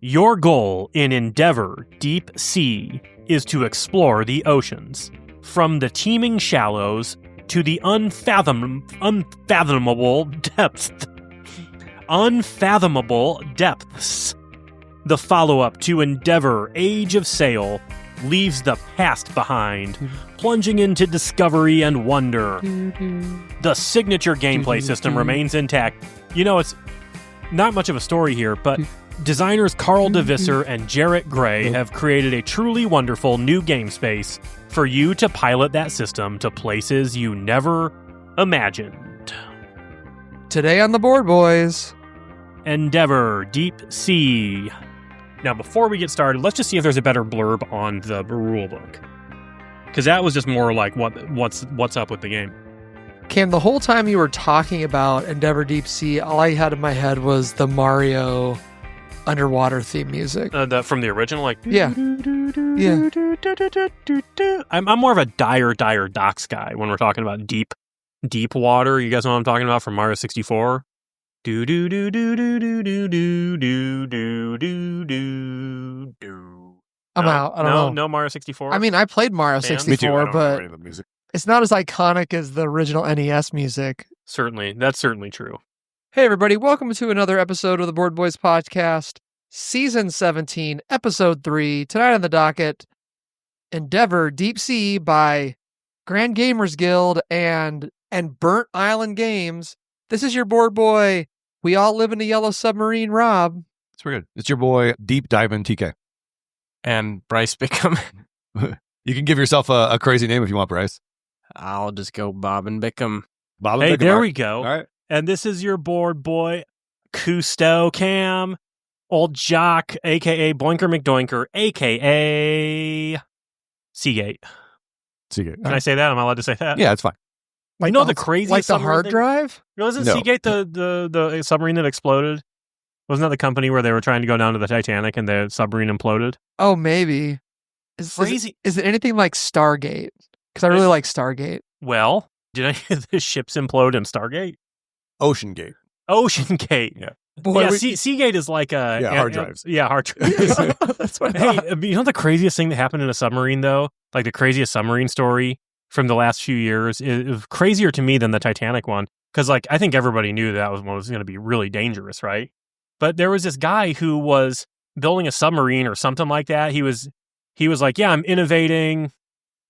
Your goal in Endeavor Deep Sea is to explore the oceans, from the teeming shallows to the unfathomable depths. Unfathomable depths. The follow-up to Endeavor Age of Sail leaves the past behind, plunging into discovery and wonder. The signature gameplay system remains intact. You know, it's not much of a story here, but designers Carl DeVisser and Jarrett Gray have created a truly wonderful new game space for you to pilot that system to places you never imagined. Today on the board, boys. Endeavor Deep Sea. Now, before we get started, let's just see if there's a better blurb on the rule book. Because that was just more like what's up with the game. Cam, the whole time you were talking about Endeavor Deep Sea, all I had in my head was the Mario underwater theme music. From the original? Yeah. I'm more of a dire docks guy when we're talking about deep water. You guys know what I'm talking about from Mario 64? Do do do do do do do do do do do do. I'm out. I don't know. No Mario 64. I mean, I played Mario 64, but it's not as iconic as the original NES music. Certainly. That's certainly true. Hey, everybody. Welcome to another episode of the Board Boys Podcast, Season 17, Episode 3. Tonight on the docket, Endeavor Deep Sea by Grand Gamers Guild and Burnt Island Games. This is your board boy. We all live in a yellow submarine, Rob. It's pretty good. It's your boy, Deep Diving TK. And Bryce Bickham. You can give yourself a crazy name if you want, Bryce. I'll just go Bob and Bickham. Bob and Hey, Bickham. there we go. All right. And this is your board boy, Cousteau Cam, Old Jock, a.k.a. Boinker McDoinker, a.k.a. Seagate. Seagate. Can I say that? Am I allowed to say that? Yeah, it's fine. You know the craziest Like the submarine hard thing? drive? Wasn't No. Seagate the submarine that exploded? Wasn't that the company where they were trying to go down to the Titanic and the submarine imploded? Oh, maybe. Crazy. Is it anything like Stargate? Because I really like Stargate. Well, did any of the ships implode in Stargate? Ocean Gate. Ocean Gate. Yeah. Boy, Seagate is like a... hard drives. Yeah, hard drives. That's what I Hey, thought. you know the craziest thing that happened in a submarine, though? Like the craziest submarine story from the last few years is crazier to me than the Titanic one. Because, like, I think everybody knew that was going to be really dangerous, right? But there was this guy who was building a submarine or something like that. He was like, yeah, I'm innovating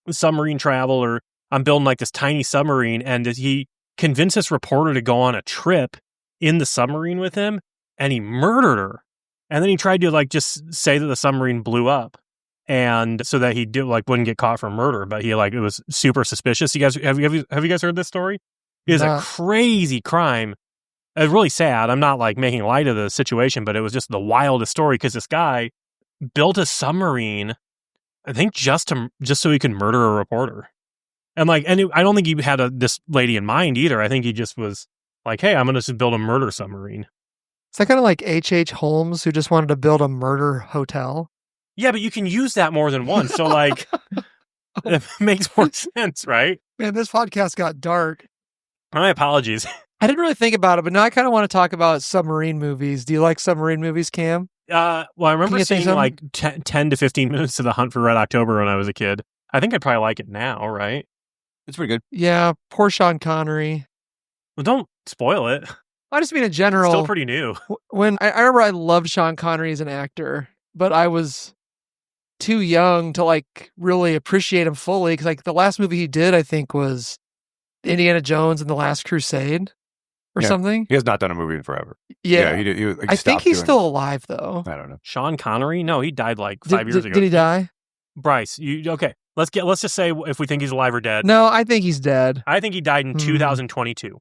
submarine travel, or I'm building like this tiny submarine. And he convinced this reporter to go on a trip in the submarine with him, and he murdered her. And then he tried to like just say that the submarine blew up, and so that he wouldn't get caught for murder. But it was super suspicious. You guys have you guys heard this story? It is a crazy crime. It's really sad. I'm not like making light of the situation, but it was just the wildest story because this guy built a submarine, I think just so he could murder a reporter. And I don't think he had this lady in mind either. I think he just was like, hey, I'm going to just build a murder submarine. Is that kind of like H.H. Holmes, who just wanted to build a murder hotel? Yeah, but you can use that more than once. So it makes more sense, right? Man, this podcast got dark. My apologies. I didn't really think about it, but now I kind of want to talk about submarine movies. Do you like submarine movies, Cam? Well, I remember you think seeing like 10 to 15 minutes of The Hunt for Red October when I was a kid. I think I'd probably like it now, right? It's pretty good. Yeah, poor Sean Connery. Well, don't spoil it. I just mean in general. Still pretty new. When I remember I loved Sean Connery as an actor, but I was too young to like really appreciate him fully because like the last movie he did, I think, was Indiana Jones and the Last Crusade or something. He has not done a movie in forever. Yeah. He I think he's still alive though. I don't know. Sean Connery? No, he died like 5 years ago. Did he die? Bryce, okay. Let's just say if we think he's alive or dead. No, I think he's dead. I think he died in 2022.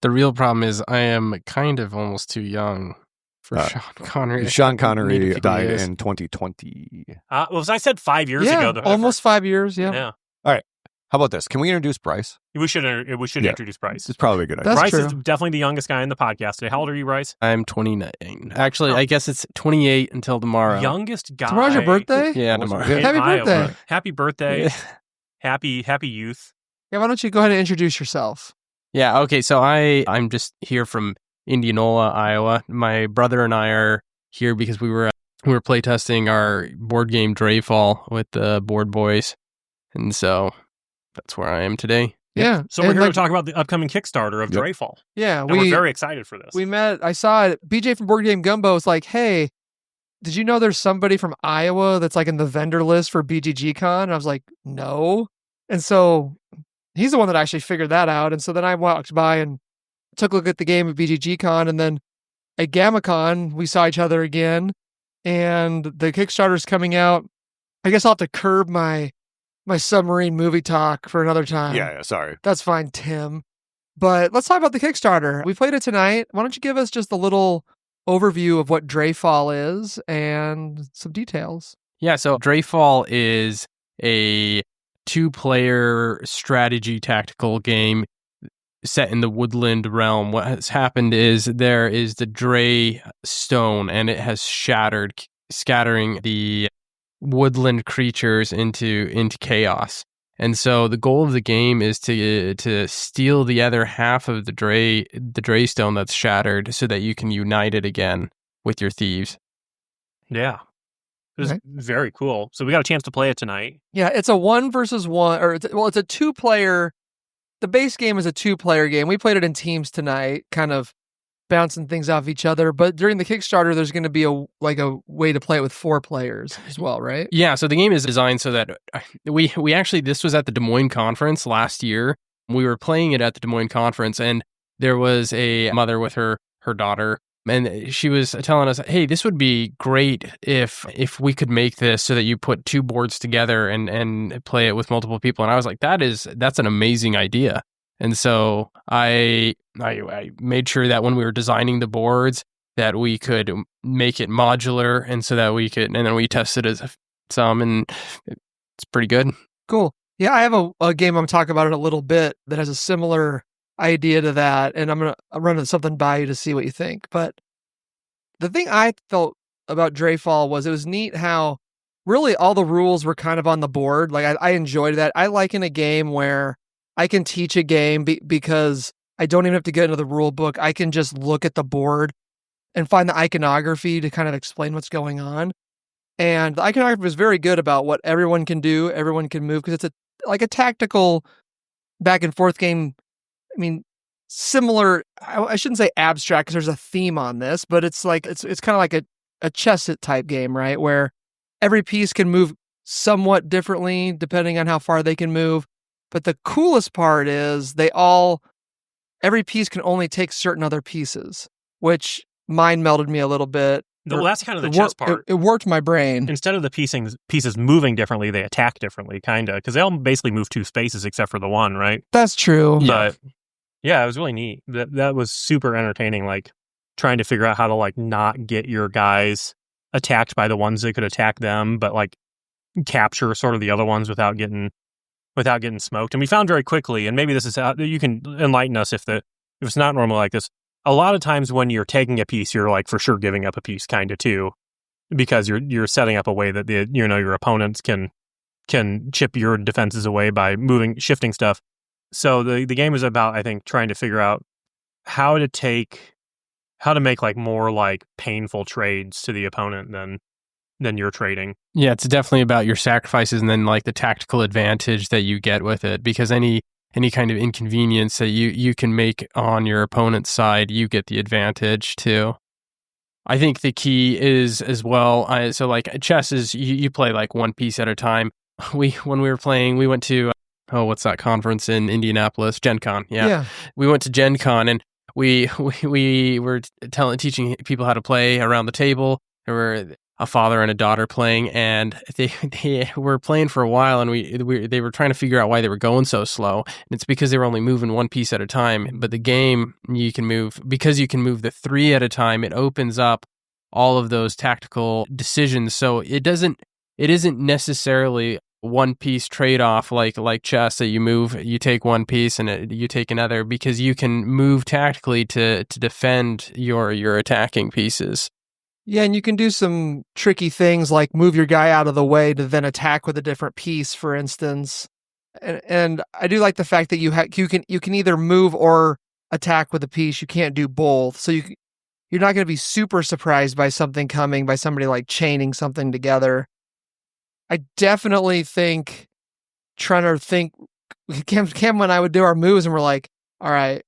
The real problem is I am kind of almost too young for Sean Connery. Sean Connery died years. in 2020. Well, I said 5 years ago. Almost 5 years. Yeah. Yeah. All right. How about this? Can we introduce Bryce? We should introduce Bryce. It's probably a good idea. That's Bryce is true. definitely the youngest guy in the podcast today. How old are you, Bryce? I'm 29. Actually, I guess it's 28 until tomorrow. Youngest guy. Tomorrow's your birthday? Yeah, Almost tomorrow. good. Happy Iowa. birthday. Happy birthday. Yeah. Happy youth. Yeah, why don't you go ahead and introduce yourself? Yeah, okay, so I'm just here from Indianola, Iowa. My brother and I are here because we were we were playtesting our board game Dreyfall with the board boys. And so that's where I am today. Yeah. So we're And, here to talk about the upcoming Kickstarter of Yep. Dreyfall. Yeah, And we're very excited for this. we met. I saw it. BJ from Board Game Gumbo was like, "Hey, did you know there's somebody from Iowa that's like in the vendor list for BGG-Con?" And I was like, "No." And so he's the one that actually figured that out. And so then I walked by and took a look at the game at BGG-Con, and then at GammaCon we saw each other again. And the Kickstarter's coming out. I guess I'll have to curb my submarine movie talk for another time. Yeah, sorry. That's fine, Tim. But let's talk about the Kickstarter. We played it tonight. Why don't you give us just a little overview of what Dreyfall is and some details? Yeah, so Dreyfall is a 2-player strategy tactical game set in the woodland realm. What has happened is there is the Drey stone, and it has shattered, scattering the woodland creatures into chaos. And so the goal of the game is to steal the other half of the Drey stone that's shattered, so that you can unite it again with your thieves. Yeah. It was Okay. very cool. So we got a chance to play it tonight. Yeah, it's a 1 versus 1, or it's a 2-player. The base game is a 2-player game. We played it in teams tonight, kind of bouncing things off each other. But during the Kickstarter, there's going to be a way to play it with 4 players as well, right? Yeah, so the game is designed so that we actually, this was at the Des Moines conference last year. We were playing it at the Des Moines conference, and there was a mother with her daughter, and she was telling us, "Hey, this would be great if we could make this so that you put 2 boards together and play it with multiple people." And I was like, that's an amazing idea. And so I made sure that when we were designing the boards that we could make it modular, and so that we could, and then we tested it some, and it's pretty good. Cool. Yeah, I have a game I'm talking about in a little bit that has a similar idea to that, and I'm run something by you to see what you think. But the thing I felt about Dreyfall was it was neat how really all the rules were kind of on the board. Like I enjoyed that. I like in a game where I can teach a game because I don't even have to get into the rule book. I can just look at the board and find the iconography to kind of explain what's going on. And the iconography was very good about what everyone can do, everyone can move, because it's like a tactical back and forth game. I mean, similar, I shouldn't say abstract because there's a theme on this, but it's like it's kind of like a chess type game, right? Where every piece can move somewhat differently depending on how far they can move. But the coolest part is every piece can only take certain other pieces, which mind melded me a little bit. Well, that's kind of the chess part. It worked my brain. Instead of the pieces moving differently, they attack differently, kind of, because they all basically move 2 spaces except for the one, right? That's true. But yeah, it was really neat. That was super entertaining, like trying to figure out how to like not get your guys attacked by the ones that could attack them, but like capture sort of the other ones without getting smoked. And we found very quickly, and maybe this is how you can enlighten us if it's not normally like this. A lot of times when you're taking a piece, you're like for sure giving up a piece kind of too, because you're setting up a way that your opponents can chip your defenses away by shifting stuff. So the game is about, I think, trying to figure out how to make like more like painful trades to the opponent than you're trading. Yeah, it's definitely about your sacrifices and then like the tactical advantage that you get with it, because any kind of inconvenience that you can make on your opponent's side, you get the advantage too. I think the key is as well, so like chess is, you play like 1 piece at a time. When we were playing, we went to, what's that conference in Indianapolis? Gen Con, yeah. We went to Gen Con, and we were teaching people how to play around the table. There were a father and a daughter playing, and they were playing for a while, and they were trying to figure out why they were going so slow. And it's because they were only moving 1 piece at a time. But the game, because you can move the 3 at a time, it opens up all of those tactical decisions. So it isn't necessarily 1 piece trade-off like chess, that you take 1 piece and you take another, because you can move tactically to defend your attacking pieces. Yeah, and you can do some tricky things like move your guy out of the way to then attack with a different piece, for instance. And I do like the fact that you can either move or attack with a piece. You can't do both. So you're not going to be super surprised by something coming, by somebody like chaining something together. I definitely think trying to think, Cam and I would do our moves and we're like, all right,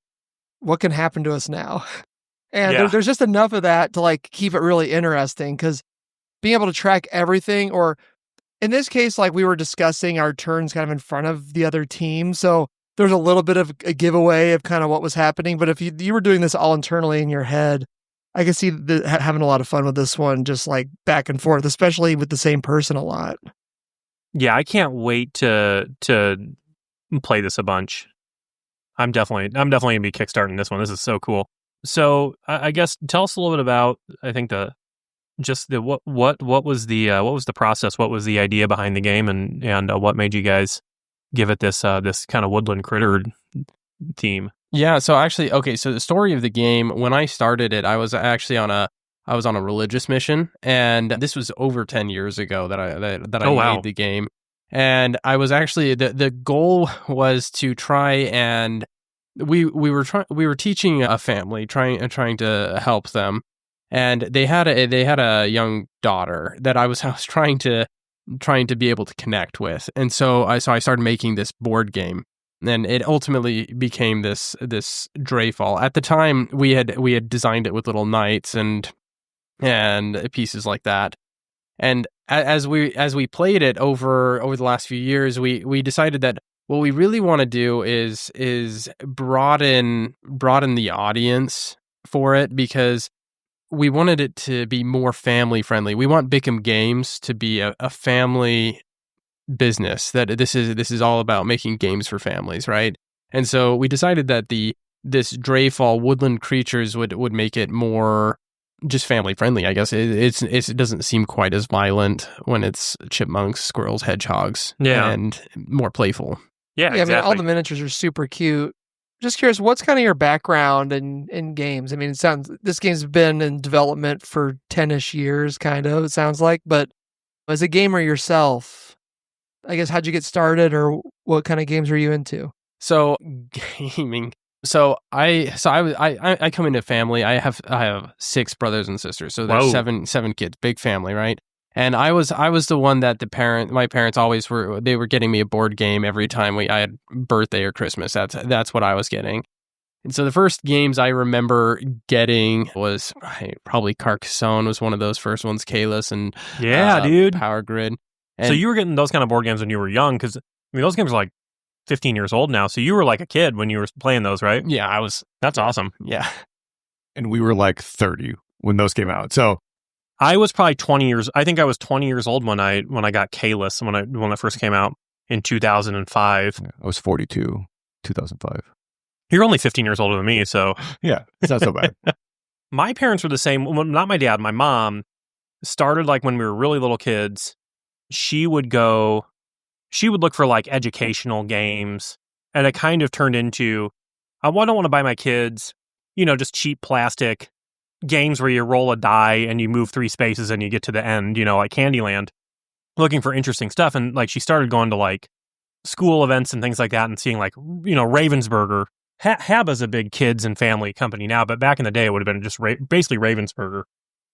what can happen to us now? And there's just enough of that to like keep it really interesting, because being able to track everything, or in this case, like we were discussing our turns kind of in front of the other team. So there's a little bit of a giveaway of kind of what was happening. But if you were doing this all internally in your head, I can see having a lot of fun with this one, just like back and forth, especially with the same person a lot. Yeah, I can't wait to play this a bunch. I'm definitely gonna be kickstarting this one. This is so cool. So I guess tell us a little bit about, I think what was the process? What was the idea behind the game, and what made you guys give it this kind of woodland critter theme? Yeah, so actually, okay, so the story of the game, when I started it, I was actually on a religious mission, and this was over 10 years ago that I made the game. And I was actually, the goal was to try and we were teaching a family, trying to help them, and they had a young daughter that I was trying to be able to connect with. And so I started making this board game. And it ultimately became this Dreyfall. At the time, we had designed it with little knights and pieces like that. And as we played it over the last few years, we decided that what we really want to do is broaden the audience for it, because we wanted it to be more family friendly. We want Bickham Games to be a family business, that this is all about making games for families, right? And so we decided that this Dreyfall woodland creatures would make it more just family friendly. I guess it doesn't seem quite as violent when it's chipmunks, squirrels, hedgehogs, and more playful. Yeah, exactly. I mean, all the miniatures are super cute. Just curious, what's kind of your background in games? I mean, this game's been in development for 10-ish years, kind of, it sounds like, but as a gamer yourself, I guess, how'd you get started, or what kind of games were you into? So gaming. So I come into a family. I have 6 brothers and sisters. So there's seven kids, big family, right? And I was the one that my parents always were getting me a board game every time I had birthday or Christmas. That's what I was getting. And so the first games I remember getting was probably Carcassonne was one of those first ones, Kalis and dude, Power Grid. And so you were getting those kind of board games when you were young, because I mean those games are like 15 years old now. So you were like a kid when you were playing those, right? Yeah, I was. That's awesome. Yeah, and we were like 30 when those came out. So I was probably 20 years. I think I was 20 years old when I got Kalis when it first came out in 2005. I was 42, 2005. You're only 15 years older than me, so yeah, it's not so bad. My parents were the same. Well, not my dad. My mom started like when we were really little kids. She would look for like educational games, and it kind of turned into, I don't want to buy my kids, just cheap plastic games where you roll a die and you move 3 spaces and you get to the end, like Candyland, looking for interesting stuff. And like she started going to like school events and things like that and seeing like, Ravensburger. Haba's a big kids and family company now, but back in the day it would have been just basically Ravensburger.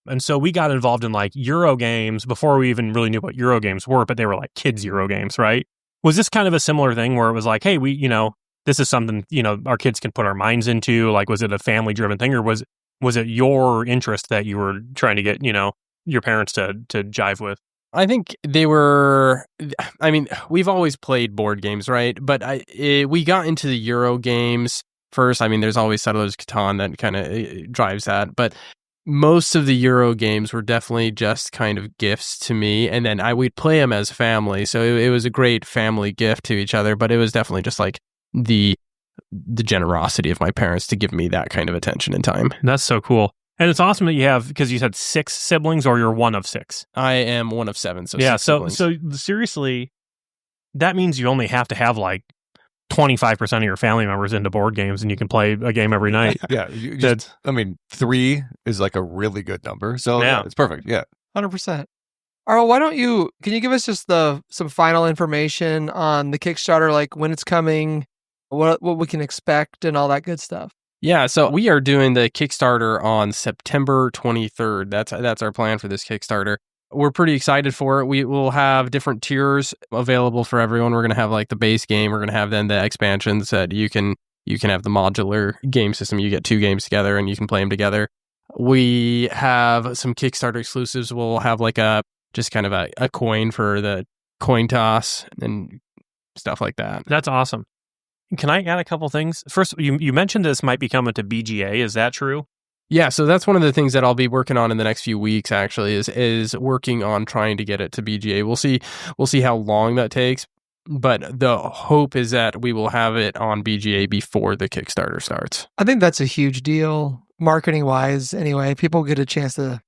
And so we got involved in like Euro games before we even really knew what Euro games were, but they were like kids Euro games, right? Was this kind of a similar thing where it was like, hey, this is something, our kids can put our minds into? Like, was it a family driven thing, or was it your interest that you were trying to get, your parents to jive with? I think they were, I mean, we've always played board games, right? But we got into the Euro games first. I mean, there's always Settlers Catan that kind of drives that, but most of the Euro games were definitely just kind of gifts to me, and then we'd play them as family, so it was a great family gift to each other. But it was definitely just like the generosity of my parents to give me that kind of attention and time. That's so cool, and it's awesome that you have, because you said 6 siblings, or you're one of 6. I am one of 7. So yeah, 6 siblings. So seriously, that means you only have to have like 25% of your family members into board games, and you can play a game every night. Yeah. 3 is like a really good number. So yeah, it's perfect. Yeah. 100%. All right, can you give us just some final information on the Kickstarter, like when it's coming, what we can expect and all that good stuff? Yeah, so we are doing the Kickstarter on September 23rd. That's our plan for this Kickstarter. We're pretty excited for it. We will have different tiers available for everyone. We're going to have like the base game. We're going to have then the expansions that you can have the modular game system. You get 2 games together and you can play them together. We have some Kickstarter exclusives. We'll have like just kind of a coin for the coin toss and stuff like that. That's awesome. Can I add a couple things? First, you mentioned this might be coming to BGA. Is that true? Yeah, so that's one of the things that I'll be working on in the next few weeks. Actually, is working on trying to get it to BGA. We'll see how long that takes, but the hope is that we will have it on BGA before the Kickstarter starts. I think that's a huge deal, marketing wise. Anyway, people get a chance to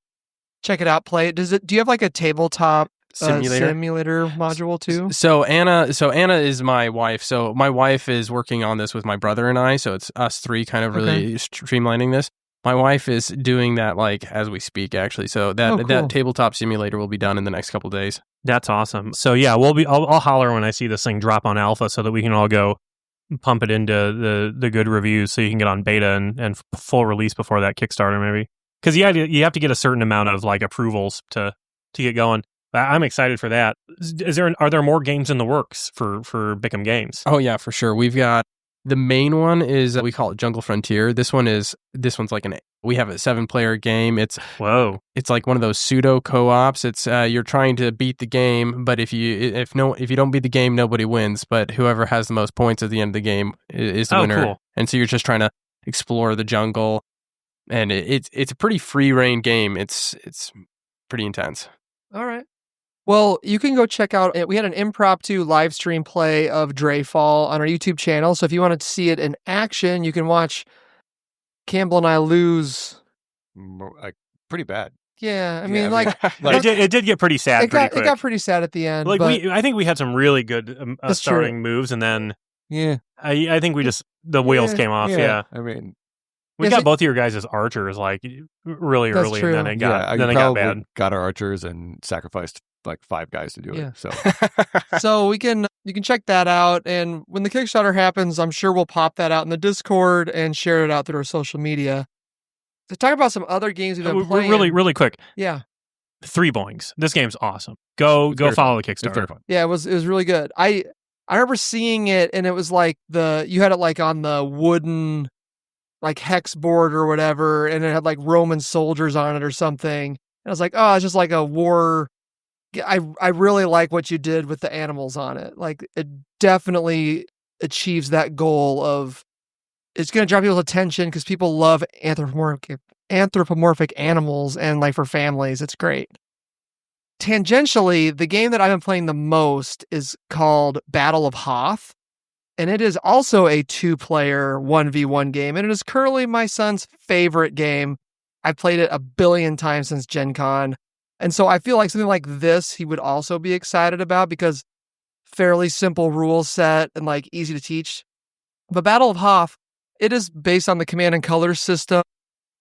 check it out, play it. Do you have like a tabletop simulator module too? So Anna is my wife. So my wife is working on this with my brother and I. So it's us 3 kind of really streamlining this. My wife is doing that like as we speak, actually. So that tabletop simulator will be done in the next couple of days. That's awesome. So yeah, I'll holler when I see this thing drop on alpha, so that we can all go pump it into the good reviews, so you can get on beta and full release before that Kickstarter, maybe. Because you have to get a certain amount of like approvals to get going. I'm excited for that. Are there more games in the works for Bickham Games? Oh yeah, for sure. We've got the main one is we call it Jungle Frontier. This one's like we have a 7-player game. It's like one of those pseudo co-ops. It's you're trying to beat the game, but if you don't beat the game, nobody wins. But whoever has the most points at the end of the game is the winner. Cool. And so you're just trying to explore the jungle, and it's a pretty free reign game. It's pretty intense. All right. Well, you can go check out, we had an impromptu live stream play of Dreyfall on our YouTube channel. So if you want to see it in action, you can watch Campbell and I lose. Pretty bad. Yeah, I mean, like it did get pretty sad. It got pretty sad at the end. Like I think we had some really good starting moves, and then I think we just the wheels came off. Yeah, I mean, we got both of your guys as archers like really early, and then it got bad. Got our archers and sacrificed like 5 guys to do it. So so you can check that out, and when the Kickstarter happens, I'm sure we'll pop that out in the Discord and share it out through our social media. To talk about some other games we've been playing. Really quick. Yeah. 3 Boings. This game's awesome. Go follow the Kickstarter. It's very fun. Yeah, it was really good. I remember seeing it, and it was like you had it like on the wooden like hex board or whatever, and it had like Roman soldiers on it or something. And I was like, oh, it's just like a war. I really like what you did with the animals on it. Like, it definitely achieves that goal of it's going to draw people's attention because people love anthropomorphic animals, and like for families, it's great. Tangentially, the game that I've been playing the most is called Battle of Hoth, and it is also a 2-player 1v1 game, and it is currently my son's favorite game. I've played it a billion times since Gen Con. And so I feel like something like this he would also be excited about because fairly simple rule set and like easy to teach. But Battle of Hoth, it is based on the Command and Color system.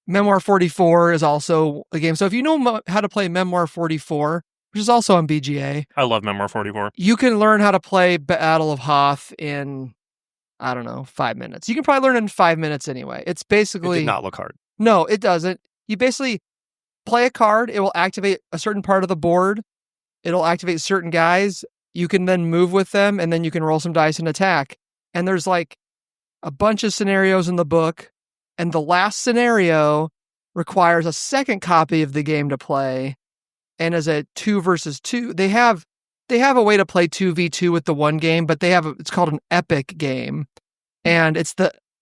Memoir 44 is also a game. So if you know how to play Memoir 44, which is also on BGA. I love Memoir 44. You can learn how to play Battle of Hoth in, 5 minutes. You can probably learn it in 5 minutes anyway. It's basically... It did not look hard. No, it doesn't. You basically play a card. It will activate a certain part of the board. It'll activate certain guys. You can then move with them, and then you can roll some dice and attack. And there's like a bunch of scenarios in the book, and the last scenario requires a second copy of the game to play, and as a 2 versus 2. They have a way to play 2v2 with the one game, but it's called an epic game, and it's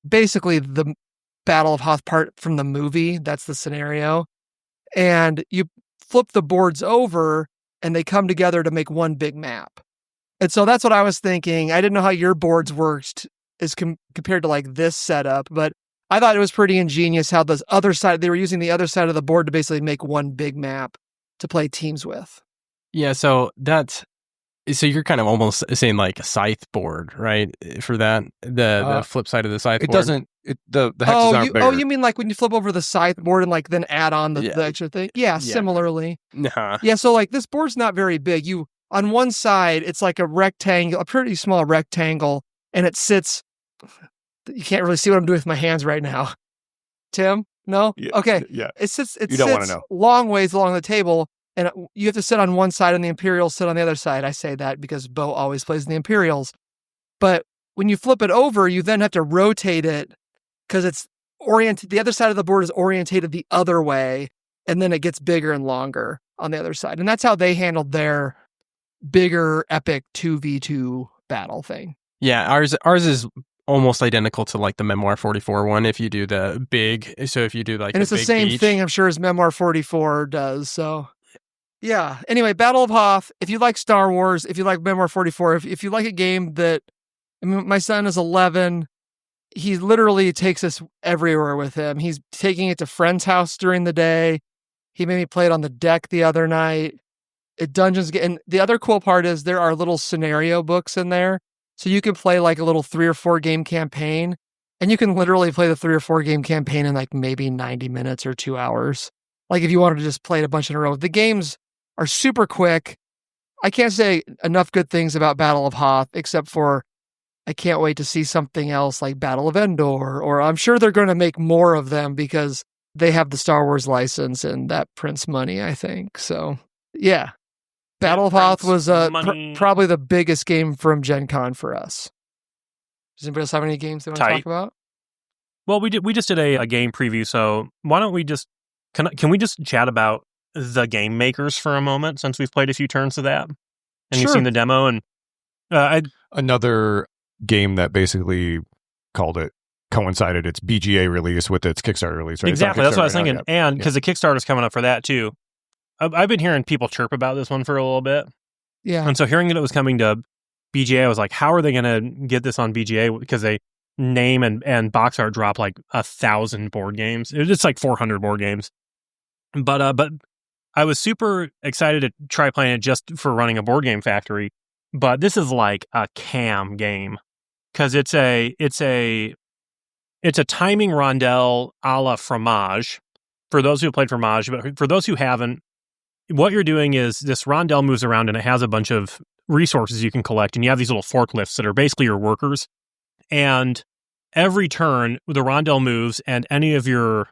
basically the Battle of Hoth part from the movie. That's the scenario. And you flip the boards over and they come together to make one big map. And so that's what I was thinking. I didn't know how your boards worked as compared to like this setup, but I thought it was pretty ingenious how they were using the other side of the board to basically make one big map to play teams with. Yeah, so you're kind of almost saying like a scythe board, right? For that, the flip side of the scythe board. It doesn't. The hexes aren't bigger. Oh, you mean like when you flip over the scythe board and like then add on the extra thing? Yeah, similarly. Nah. Yeah, so like this board's not very big. On one side, it's like a rectangle, a pretty small rectangle, and it sits You can't really see what I'm doing with my hands right now. Tim? No? Yeah, Okay. Yeah. It sits You don't wanna know. long ways along the table, and you have to sit on one side and the Imperials sit on the other side. I say that because Bo always plays the Imperials. But when you flip it over, you then have to rotate it because it's oriented. The other side of the board is orientated the other way, and then it gets bigger and longer on the other side. And that's how they handled their bigger, epic 2v2 battle thing. Yeah, ours is almost identical to like the Memoir 44 one if you do the big. So if you do like and it's the same beach. thing, I'm sure, as Memoir 44 does. So yeah. Anyway, Battle of Hoth. If you like Star Wars, if you like Memoir 44, if you like a game that, I mean, my son is 11. He literally takes us everywhere with him. He's taking it to friend's house during the day. He made me play it on the deck the other night. And the other cool part is there are little scenario books in there. So you can play like a little 3 or 4 game campaign, and you can literally play the 3 or 4 game campaign in like maybe 90 minutes or 2 hours. Like if you wanted to just play it a bunch in a row. The games are super quick. I can't say enough good things about Battle of Hoth, except for I can't wait to see something else like Battle of Endor, or I'm sure they're going to make more of them because they have the Star Wars license and that prints money, I think. So yeah. Battle of Hoth was probably the biggest game from Gen Con for us. Does anybody else have any games they want to talk about? Well, we just did a game preview, so why don't we just can we just chat about the game makers for a moment, since we've played a few turns of that and you've seen the demo, and another game that basically coincided its BGA release with its Kickstarter release, right? Exactly, that's what I was thinking, and because the Kickstarter's coming up for that too. I've been hearing people chirp about this one for a little bit. Yeah. And so hearing that it was coming to BGA, I was like, how are they going to get this on BGA? Because they name and box art drop like 1,000 board games. It's like 400 board games. But I was super excited to try playing it just for running a board game factory. But this is like a cam game because it's a timing rondelle a la Fromage. For those who have played Fromage, but for those who haven't, what you're doing is this rondelle moves around and it has a bunch of resources you can collect, and you have these little forklifts that are basically your workers. And every turn, the rondelle moves, and any of your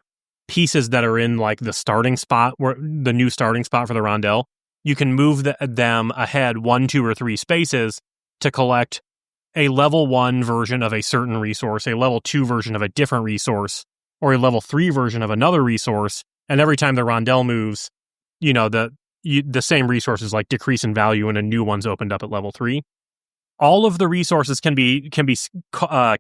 pieces that are in like the starting spot, where the new starting spot for the rondelle, you can move them ahead 1, 2, or 3 spaces to collect a level 1 version of a certain resource, a level 2 version of a different resource, or a level 3 version of another resource. And every time the rondelle moves, the same resources like decrease in value and a new one's opened up at level 3. All of the resources can be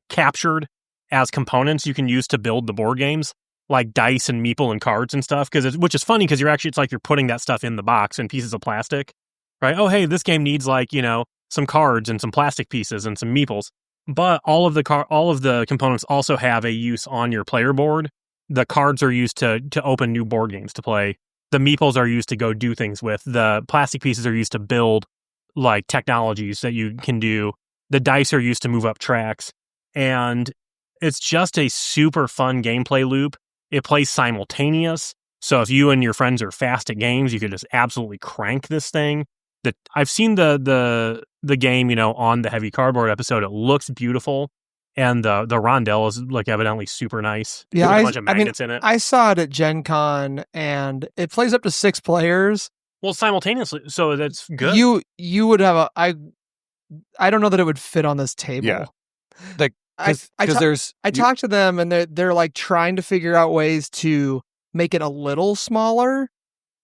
captured as components you can use to build the board games, like dice and meeple and cards and stuff. Which is funny because it's like you're putting that stuff in the box in pieces of plastic, right? Oh, hey, this game needs like some cards and some plastic pieces and some meeples. But all of the components also have a use on your player board. The cards are used to open new board games to play. The meeples are used to go do things with. The plastic pieces are used to build like technologies that you can do. The dice are used to move up tracks. And it's just a super fun gameplay loop. It plays simultaneous. So if you and your friends are fast at games, you could just absolutely crank this thing. I've seen the game, on the Heavy Cardboard episode. It looks beautiful. And the rondelle is like evidently super nice. Yeah, a bunch of magnets in it. I saw it at Gen Con, and it plays up to 6 players. Well, simultaneously, so that's good. You would have I don't know that it would fit on this table. Yeah, like because I talked to them, and they're like trying to figure out ways to make it a little smaller,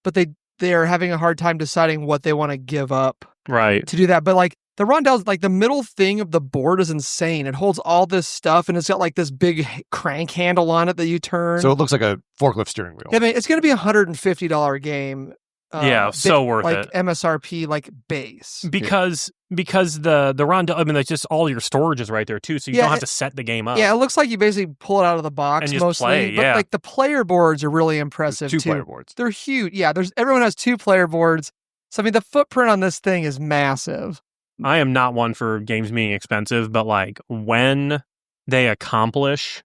but they are having a hard time deciding what they want to give up right to do that. But like, the rondelle's like the middle thing of the board is insane. It holds all this stuff, and it's got like this big crank handle on it that you turn. So it looks like a forklift steering wheel. I mean, it's going to be $150 game. So worth like it. MSRP, like base. Because the rondelle, I mean, like just all your storage is right there too, so you don't have to set the game up. Yeah, it looks like you basically pull it out of the box and just mostly. Play, but like the player boards are really impressive There's 2 too. player boards. They're huge. Yeah, everyone has 2 player boards. So I mean, the footprint on this thing is massive. I am not one for games being expensive, but like when they accomplish,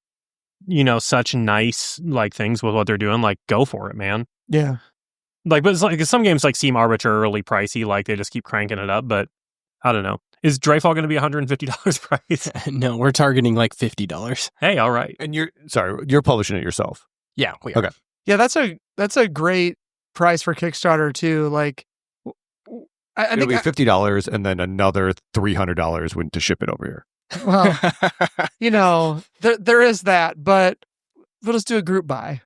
such nice like things with what they're doing, like go for it, man. Yeah. Like, but it's like some games like seem arbitrarily pricey, like they just keep cranking it up. But I don't know. Is Dreyfall going to be $150 price? No, we're targeting like $50. Hey, all right. And you're publishing it yourself. Yeah, we are. Okay. Yeah, that's a great price for Kickstarter too. Like, I It'll think be $50 and then another $300 to ship it over here. well, there is that, but we'll just do a group buy.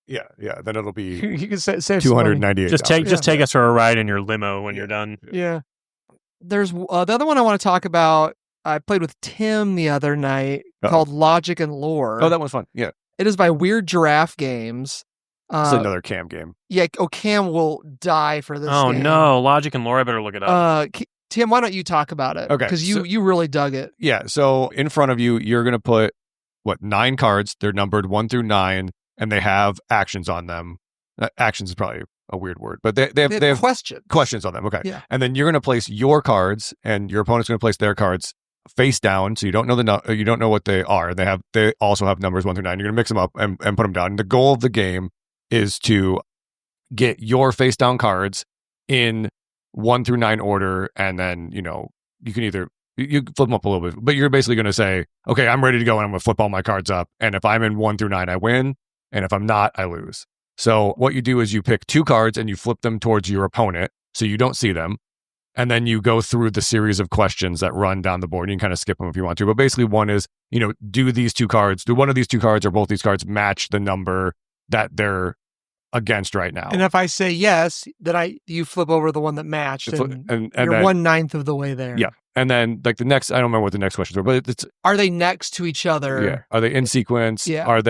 Yeah. Then it'll be You can save some money. $298. Just take us for a ride in your limo when you're done. Yeah. There's the other one I want to talk about. I played with Tim the other night called Logic and Lore. Oh, that one's fun. Yeah. It is by Weird Giraffe Games. It's another Cam game. Yeah, Cam will die for this Oh, game. no. Logic and Lore, I better look it up. Tim, why don't you talk about it? Okay, Because you really dug it. Yeah. So in front of you, you're going to put, 9 cards. They're numbered 1 through 9, and they have actions on them. Actions is probably a weird word, but they have questions on them. Okay. Yeah. And then you're going to place your cards, and your opponent's going to place their cards face down, so you don't know you don't know what they are. They also have numbers 1 through 9. You're going to mix them up and put them down. And the goal of the game is to get your face down cards in 1 through 9 order, and then you can either you flip them up a little bit, but you're basically going to say, okay, I'm ready to go, and I'm going to flip all my cards up, and if I'm in 1 through 9, I win, and if I'm not, I lose. So what you do is you pick 2 cards and you flip them towards your opponent so you don't see them. And then you go through the series of questions that run down the board. You can kind of skip them if you want to. But basically one is, do one of these 2 cards or both these cards match the number that they're against right now? And if I say yes, then you flip over the one that matched, and you're then, 1/9 of the way there. Yeah. And then like the next, I don't remember what the next questions are, but it's... Are they next to each other? Yeah. Are they in sequence? Yeah.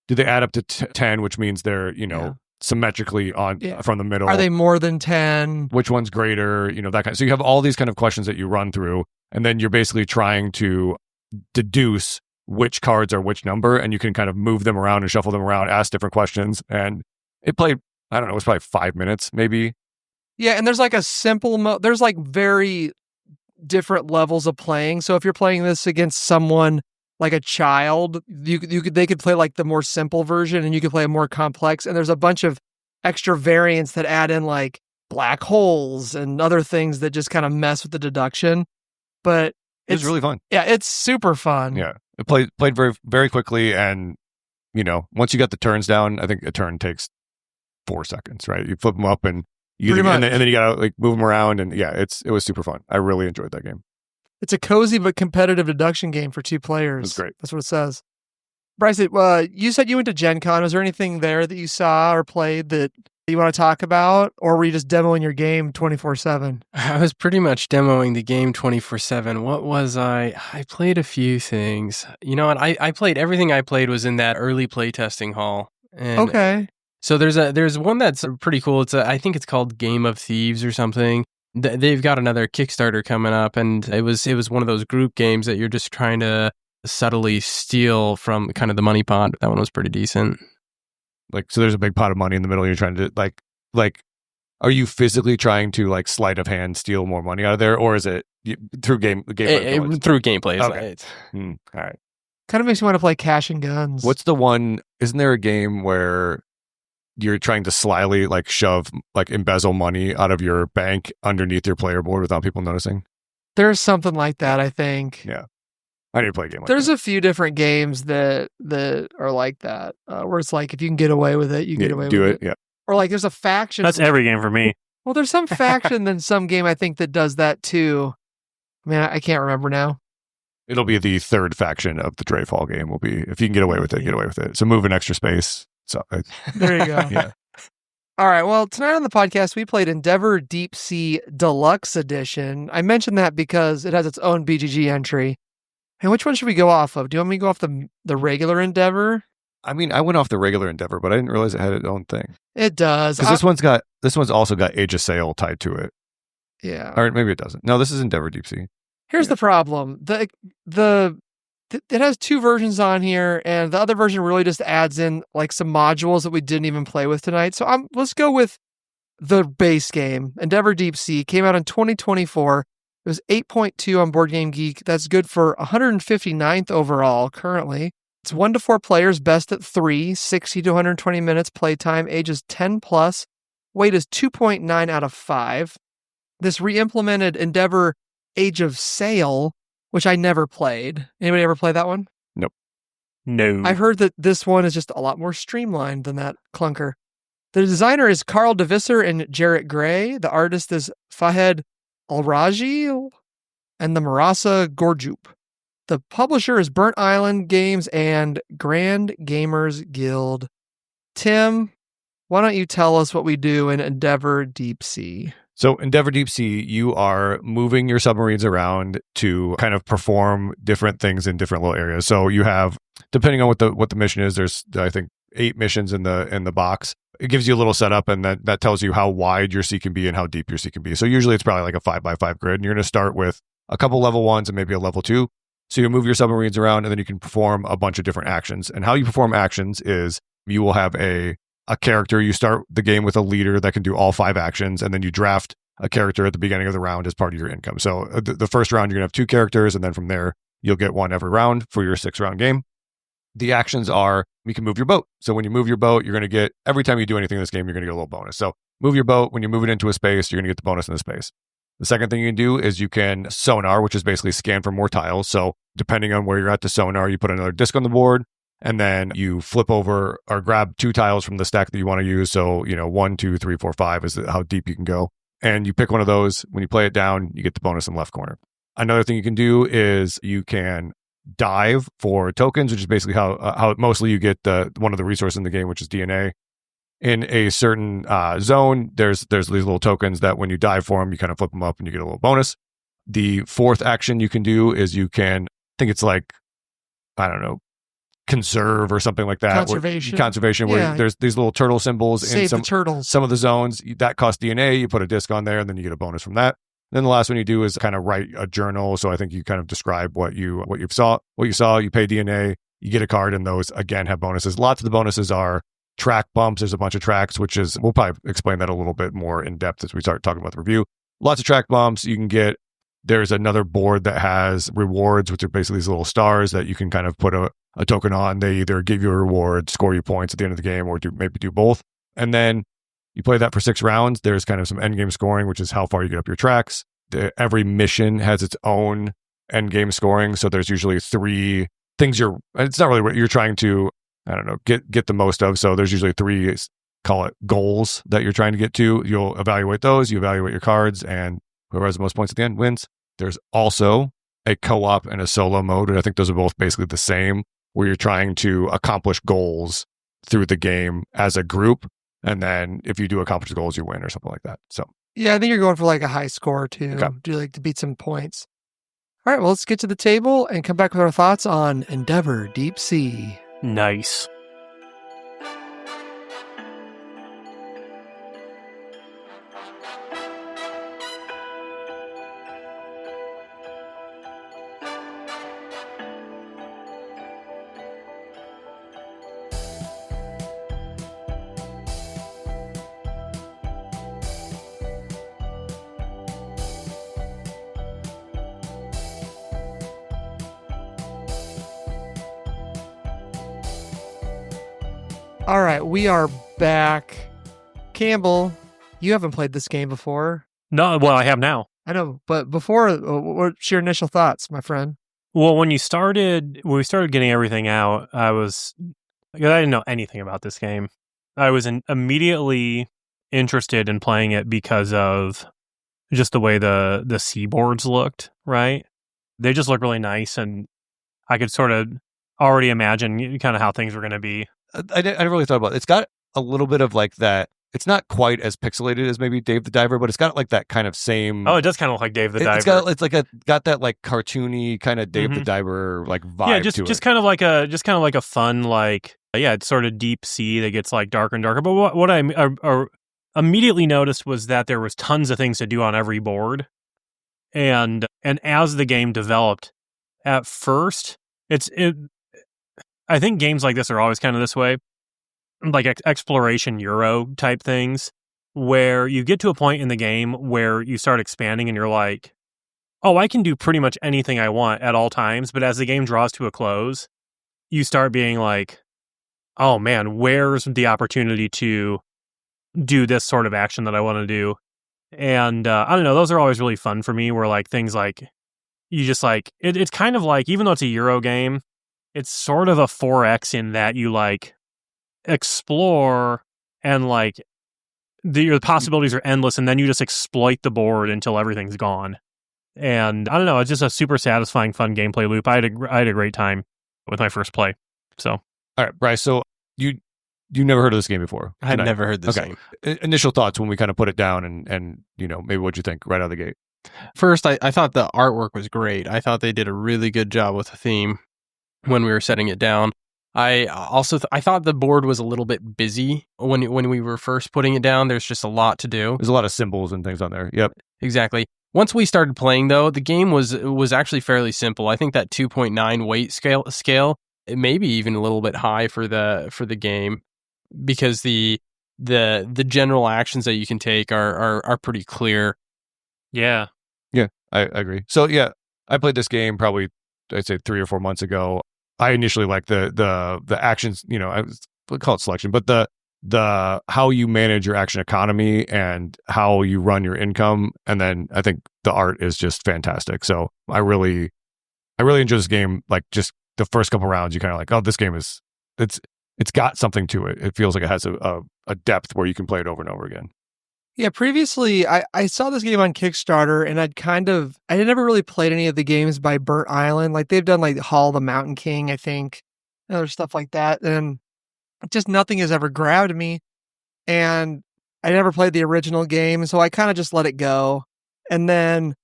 Do they add up to 10, which means they're, symmetrically on from the middle? Are they more than 10? Which one's greater? That kind of... So you have all these kind of questions that you run through, and then you're basically trying to deduce which cards are which number, and you can kind of move them around and shuffle them around, ask different questions. And it played, I don't know, it was probably 5 minutes, maybe. Yeah, and there's like a simple there's like very different levels of playing. So if you're playing this against someone like a child, they could play like the more simple version, and you could play a more complex. And there's a bunch of extra variants that add in like black holes and other things that just kind of mess with the deduction. But it's really fun. Yeah, it's super fun. Yeah, it played very, very quickly, and once you got the turns down, I think a turn takes 4 seconds, right? You flip them up, and then you gotta like move them around, and yeah, it was super fun. I really enjoyed that game. It's a cozy but competitive deduction game for 2 players. That's great. That's what it says. Bryce, you said you went to Gen Con. Was there anything there that you saw or played that you want to talk about? Or were you just demoing your game 24/7? I was pretty much demoing the game 24/7. What was I? I played a few things. You know what? I played everything I played was in that early playtesting hall. And okay. So there's one that's pretty cool. I think it's called Game of Thieves or something. They've got another Kickstarter coming up, and it was one of those group games that you're just trying to subtly steal from kind of the money pot. That one was pretty decent. Like, so there's a big pot of money in the middle. You're trying to like, are you physically trying to like sleight of hand steal more money out of there, or is it through gameplay? Through gameplay. Okay. All right. Kind of makes me want to play Cash and Guns. What's the one? Isn't there a game where you're trying to slyly like embezzle money out of your bank underneath your player board without people noticing? There's something like that, I think. Yeah. I need to play a game like There's that. a few different games that are like that, where it's like if you can get away with it, you get away with it. Yeah. Or like there's a faction. That's every game for me. Well, there's some faction then some game I think that does that too. I mean, I can't remember now. It'll be the 3rd faction of the Dreyfall game. Will be if you can get away with it, get away with it. So move an extra space. So there you go. Yeah. All right. Well, tonight on the podcast, we played Endeavor Deep Sea Deluxe Edition. I mentioned that because it has its own BGG entry. And which one should we go off of? Do you want me to go off the regular Endeavor? I mean, I went off the regular Endeavor, but I didn't realize it had its own thing. It does. Because this one's also got Age of Sail tied to it. Yeah. Or maybe it doesn't. No, this is Endeavor Deep Sea. Here's the problem. It has 2 versions on here, and the other version really just adds in like some modules that we didn't even play with tonight. So let's go with the base game. Endeavor Deep Sea came out in 2024. It was 8.2 on Board Game Geek. That's good for 159th overall currently. It's 1 to 4 players, best at 3, 60 to 120 minutes playtime, ages 10 plus. Weight is 2.9 out of 5. This re-implemented Endeavor Age of Sail, which I never played. Anybody ever play that one? No. I've heard that this one is just a lot more streamlined than that clunker. The designer is Carl DeVisser and Jarrett Gray. The artist is Fahed Alraji and the Marasa Gorjup. The publisher is Burnt Island Games and Grand Gamers Guild. Tim, why don't you tell us what we do in Endeavor Deep Sea? So Endeavor Deep Sea, you are moving your submarines around to kind of perform different things in different little areas. So you have, depending on what the mission is, there's I think 8 missions in the box. It gives you a little setup, and that tells you how wide your sea can be and how deep your sea can be. So usually it's probably like a 5x5 grid, and you're going to start with a couple level 1s and maybe a level 2. So you move your submarines around, and then you can perform a bunch of different actions. And how you perform actions is you will have a character. You start the game with a leader that can do all 5 actions, and then you draft a character at the beginning of the round as part of your income. So the first round, you're going to have 2 characters, and then from there, you'll get 1 every round for your 6-round game. The actions are, you can move your boat. So when you move your boat, you're going to get, every time you do anything in this game, you're going to get a little bonus. So move your boat. When you move it into a space, you're going to get the bonus in the space. The second thing you can do is you can sonar, which is basically scan for more tiles. So depending on where you're at the sonar, you put another disc on the board, and then you flip over or grab 2 tiles from the stack that you want to use. So, 1, 2, 3, 4, 5 is how deep you can go. And you pick one of those. When you play it down, you get the bonus in the left corner. Another thing you can do is you can dive for tokens, which is basically how mostly you get one of the resources in the game, which is DNA. In a certain zone, there's these little tokens that when you dive for them, you kind of flip them up and you get a little bonus. The fourth action you can do is you can, I think it's like, I don't know, conserve or something like that. Conservation, where there's these little turtle symbols in the turtles. Some of the zones that cost DNA. You put a disc on there, and then you get a bonus from that. Then the last one you do is kind of write a journal. So I think you kind of describe what you saw. You pay DNA, you get a card, and those again have bonuses. Lots of the bonuses are track bumps. There's a bunch of tracks, which is, we'll probably explain that a little bit more in depth as we start talking about the review. Lots of track bumps. You can get, there's another board that has rewards, which are basically these little stars that you can kind of put a token on. They either give you a reward, score you points at the end of the game, or maybe do both. And then you play that for 6 rounds. There's kind of some end game scoring, which is how far you get up your tracks. Every mission has its own end game scoring. So there's usually 3 things it's not really what you're trying to, I don't know, get the most of. So there's usually 3, call it goals, that you're trying to get to. You'll evaluate those, you evaluate your cards, and whoever has the most points at the end wins. There's also a co-op and a solo mode, and I think those are both basically the same, where you're trying to accomplish goals through the game as a group. And then if you do accomplish goals, you win or something like that. So yeah, I think you're going for like a high score too. Okay. Do like to beat some points. All right, well, let's get to the table and come back with our thoughts on Endeavor Deep Sea. Nice. All right, we are back. Campbell, you haven't played this game before. No, well, I have now. I know, but before, what's your initial thoughts, my friend? Well, when we started getting everything out, I didn't know anything about this game. I was immediately interested in playing it because of just the way the seaboards looked, right? They just look really nice, and I could sort of already imagine kind of how things were going to be. I never really thought about it. It's got a little bit of like that. It's not quite as pixelated as maybe Dave the Diver, but it's got like that kind of same. Oh, it does kind of look like Dave the Diver. It's got that like cartoony kind of Dave the Diver like vibe. Yeah, to just it. kind of like a fun, like, yeah, it's sort of deep sea that gets like darker and darker. But what I immediately noticed was that there was tons of things to do on every board, and as the game developed, at first I think games like this are always kind of this way, like exploration Euro type things, where you get to a point in the game where you start expanding and you're like, oh, I can do pretty much anything I want at all times. But as the game draws to a close, you start being like, oh man, where's the opportunity to do this sort of action that I want to do? And I don't know, those are always really fun for me, where like things like you just like it's kind of like, even though it's a Euro game, it's sort of a 4X in that you like explore and like the possibilities are endless, and then you just exploit the board until everything's gone. And I don't know, it's just a super satisfying, fun gameplay loop. I had a great time with my first play. So, all right, Bryce. So you never heard of this game before? I had never heard this game. Initial thoughts when we kind of put it down, and maybe what'd you think right out of the gate? First, I thought the artwork was great. I thought they did a really good job with the theme when we were setting it down. I also I thought the board was a little bit busy when we were first putting it down. There's just a lot to do. There's a lot of symbols and things on there. Yep, exactly. Once we started playing, though, the game was actually fairly simple. I think that 2.9 weight scale, it may be even a little bit high for the game, because the general actions that you can take are pretty clear. Yeah, I agree. So yeah, I played this game probably, I'd say 3 or 4 months ago. I initially liked the actions, I would call it selection, but the how you manage your action economy and how you run your income, and then I think the art is just fantastic. So I really enjoy this game. Like, just the first couple rounds, you kind of like, oh, this game is it's got something to it. It feels like it has a depth where you can play it over and over again. Yeah, previously I saw this game on Kickstarter, and I had never really played any of the games by Burnt Island. Like, they've done like Hall of the Mountain King, I think, and other stuff like that. And just nothing has ever grabbed me. And I never played the original game, so I kind of just let it go. And then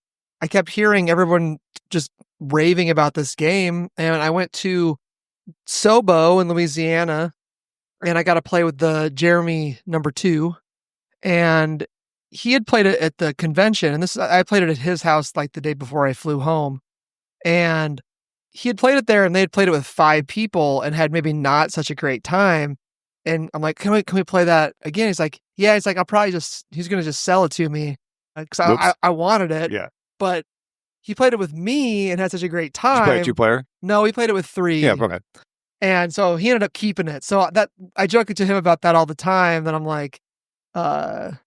I kept hearing everyone just raving about this game. And I went to Sobo in Louisiana, and I got to play with the Jeremy #2. And he had played it at the convention, and I played it at his house like the day before I flew home. And he had played it there, and they had played it with 5 people and had maybe not such a great time. And I'm like, can we play that again? He's like, yeah. He's like, he's going to just sell it to me, because I wanted it. Yeah. But he played it with me and had such a great time. Did you play it 2-player? No, he played it with 3. Yeah, okay. And so he ended up keeping it. So I joke to him about that all the time. That I'm like, I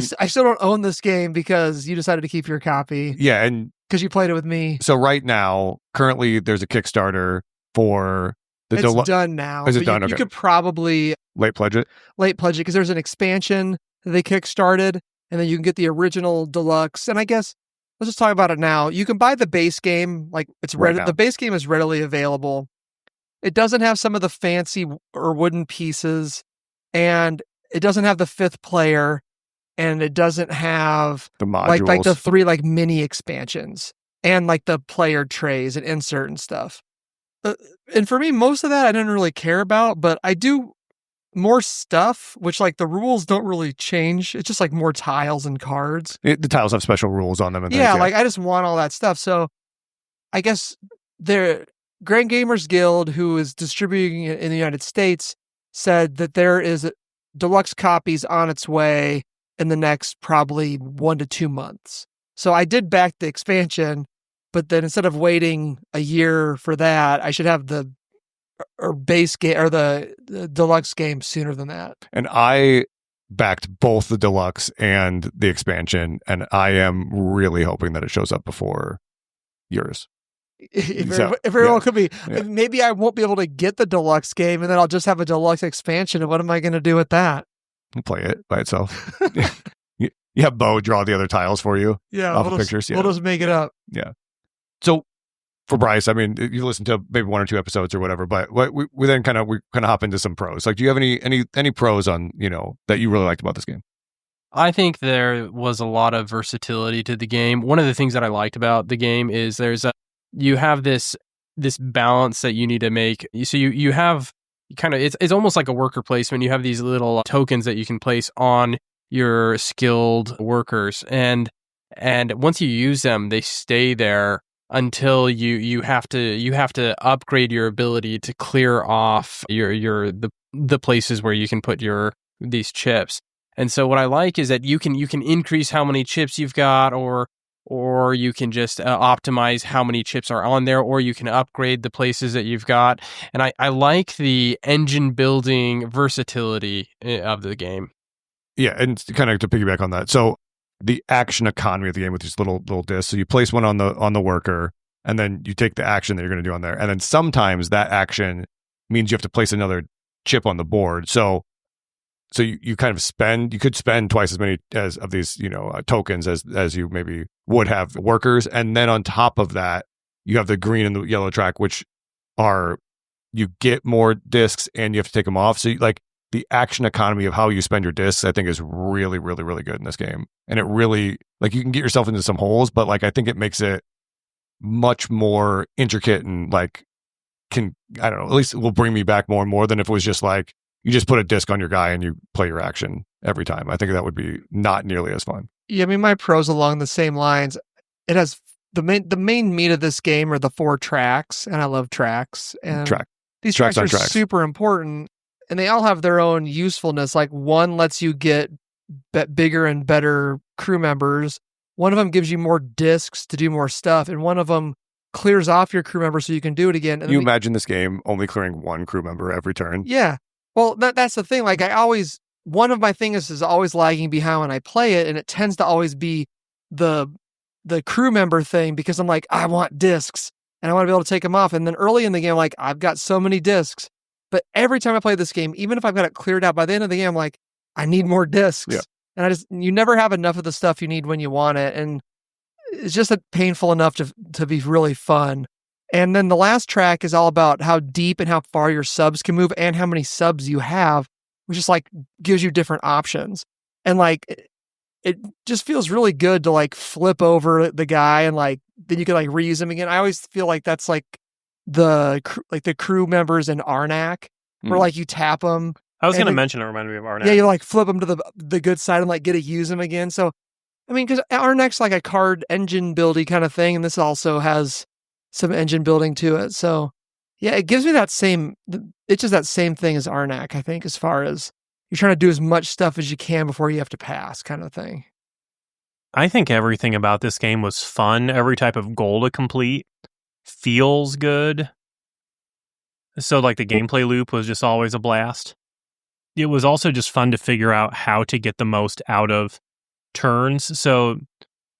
still don't own this game because you decided to keep your copy. Yeah, and because you played it with me. So right now, currently, there's a Kickstarter for the It's done now. Is it done? You could probably late pledge it because there's an expansion that they kickstarted, and then you can get the original deluxe. And I guess let's just talk about it now. You can buy the base game, like it's the base game is readily available. It doesn't have some of the fancy or wooden pieces, and it doesn't have the 5th player, and it doesn't have the modules, like the 3 like mini expansions and like the player trays and insert and stuff. And for me, most of that I didn't really care about, but I do more stuff, which like the rules don't really change. It's just like more tiles and cards. The tiles have special rules on them. And yeah, like I just want all that stuff. So I guess the Grand Gamers Guild, who is distributing it in the United States, said that there is deluxe copies on its way in the next probably 1 to 2 months. So I did back the expansion, but then instead of waiting a year for that, I should have the base game or the deluxe game sooner than that. And I backed both the deluxe and the expansion, and I am really hoping that it shows up before yours. It very well could be. Yeah. Maybe I won't be able to get the deluxe game, and then I'll just have a deluxe expansion. And what am I going to do with that? Play it by itself. You have Bo draw the other tiles for you. Yeah, off of pictures. We'll just make it up. Yeah. So for Bryce, I mean, you listen to maybe 1 or 2 episodes or whatever, but we then kind of hop into some pros. Like, do you have any pros on that you really liked about this game? I think there was a lot of versatility to the game. One of the things that I liked about the game is you have this balance that you need to make. So you have kind of, it's almost like a worker placement. You have these little tokens that you can place on your skilled workers, and once you use them, they stay there until you have to upgrade your ability to clear off the places where you can put these chips. And so what I like is that you can increase how many chips you've got, or you can just optimize how many chips are on there, or you can upgrade the places that you've got. And I like the engine building versatility of the game. Yeah, and kind of to piggyback on that. So the action economy of the game with these little discs. So you place one on the worker, and then you take the action that you're going to do on there. And then sometimes that action means you have to place another chip on the board. So you kind of could spend twice as many of these, tokens as you maybe would have workers. And then on top of that, you have the green and the yellow track, which are, you get more discs and you have to take them off. So the action economy of how you spend your discs, I think, is really, really, really good in this game. And it really, you can get yourself into some holes, but I think it makes it much more intricate and I don't know, at least it will bring me back more and more than if it was just you just put a disc on your guy and you play your action every time. I think that would be not nearly as fun. Yeah, I mean, my pro's along the same lines. It has the main meat of this game are the 4 tracks, and I love tracks. And these tracks are super important, and they all have their own usefulness. One lets you get bigger and better crew members. One of them gives you more discs to do more stuff, and one of them clears off your crew member so you can do it again. And you imagine this game only clearing one crew member every turn? Yeah. Well, that's the thing. One of my things is always lagging behind when I play it, and it tends to always be the crew member thing, because I'm I want discs, and I want to be able to take them off. And then early in the game, I've got so many discs. But every time I play this game, even if I've got it cleared out, by the end of the game, I'm I need more discs. Yeah. And you never have enough of the stuff you need when you want it. And it's just painful enough to be really fun. And then the last track is all about how deep and how far your subs can move and how many subs you have, which just gives you different options. And it just feels really good to flip over the guy and then you can reuse him again. I always feel that's the crew members in Arnak, where you tap them. I was going to mention it reminded me of Arnak. Yeah, you flip them to the good side and get to use them again. So, I mean, because Arnak's a card engine buildy kind of thing, and this also has some engine building to it. So, yeah, it gives me it's just that same thing as Arnak, I think, as far as you're trying to do as much stuff as you can before you have to pass kind of thing. I think everything about this game was fun. Every type of goal to complete feels good. So the gameplay loop was just always a blast. It was also just fun to figure out how to get the most out of turns. So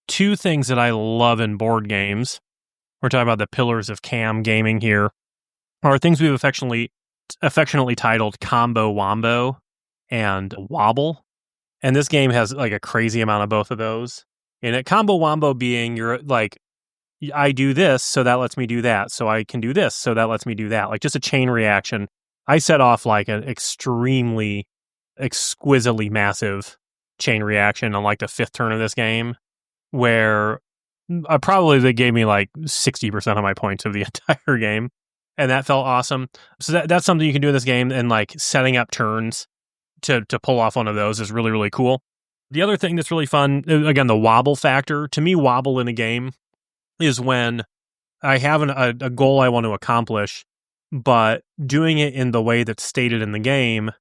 2 things that I love in board games, we're talking about the pillars of cam gaming here, are things we've affectionately titled Combo Wombo and Wobble. And this game has a crazy amount of both of those. And at Combo Wombo being you're I do this, so that lets me do that. So I can do this, so that lets me do that. Just a chain reaction. I set off an extremely, exquisitely massive chain reaction on the 5th turn of this game, where probably they gave me 60% of my points of the entire game. And that felt awesome. So that's something you can do in this game, and setting up turns to pull off one of those is really, really cool. The other thing that's really fun, again, the wobble factor. To me, wobble in a game is when I have a goal I want to accomplish, but doing it in the way that's stated in the game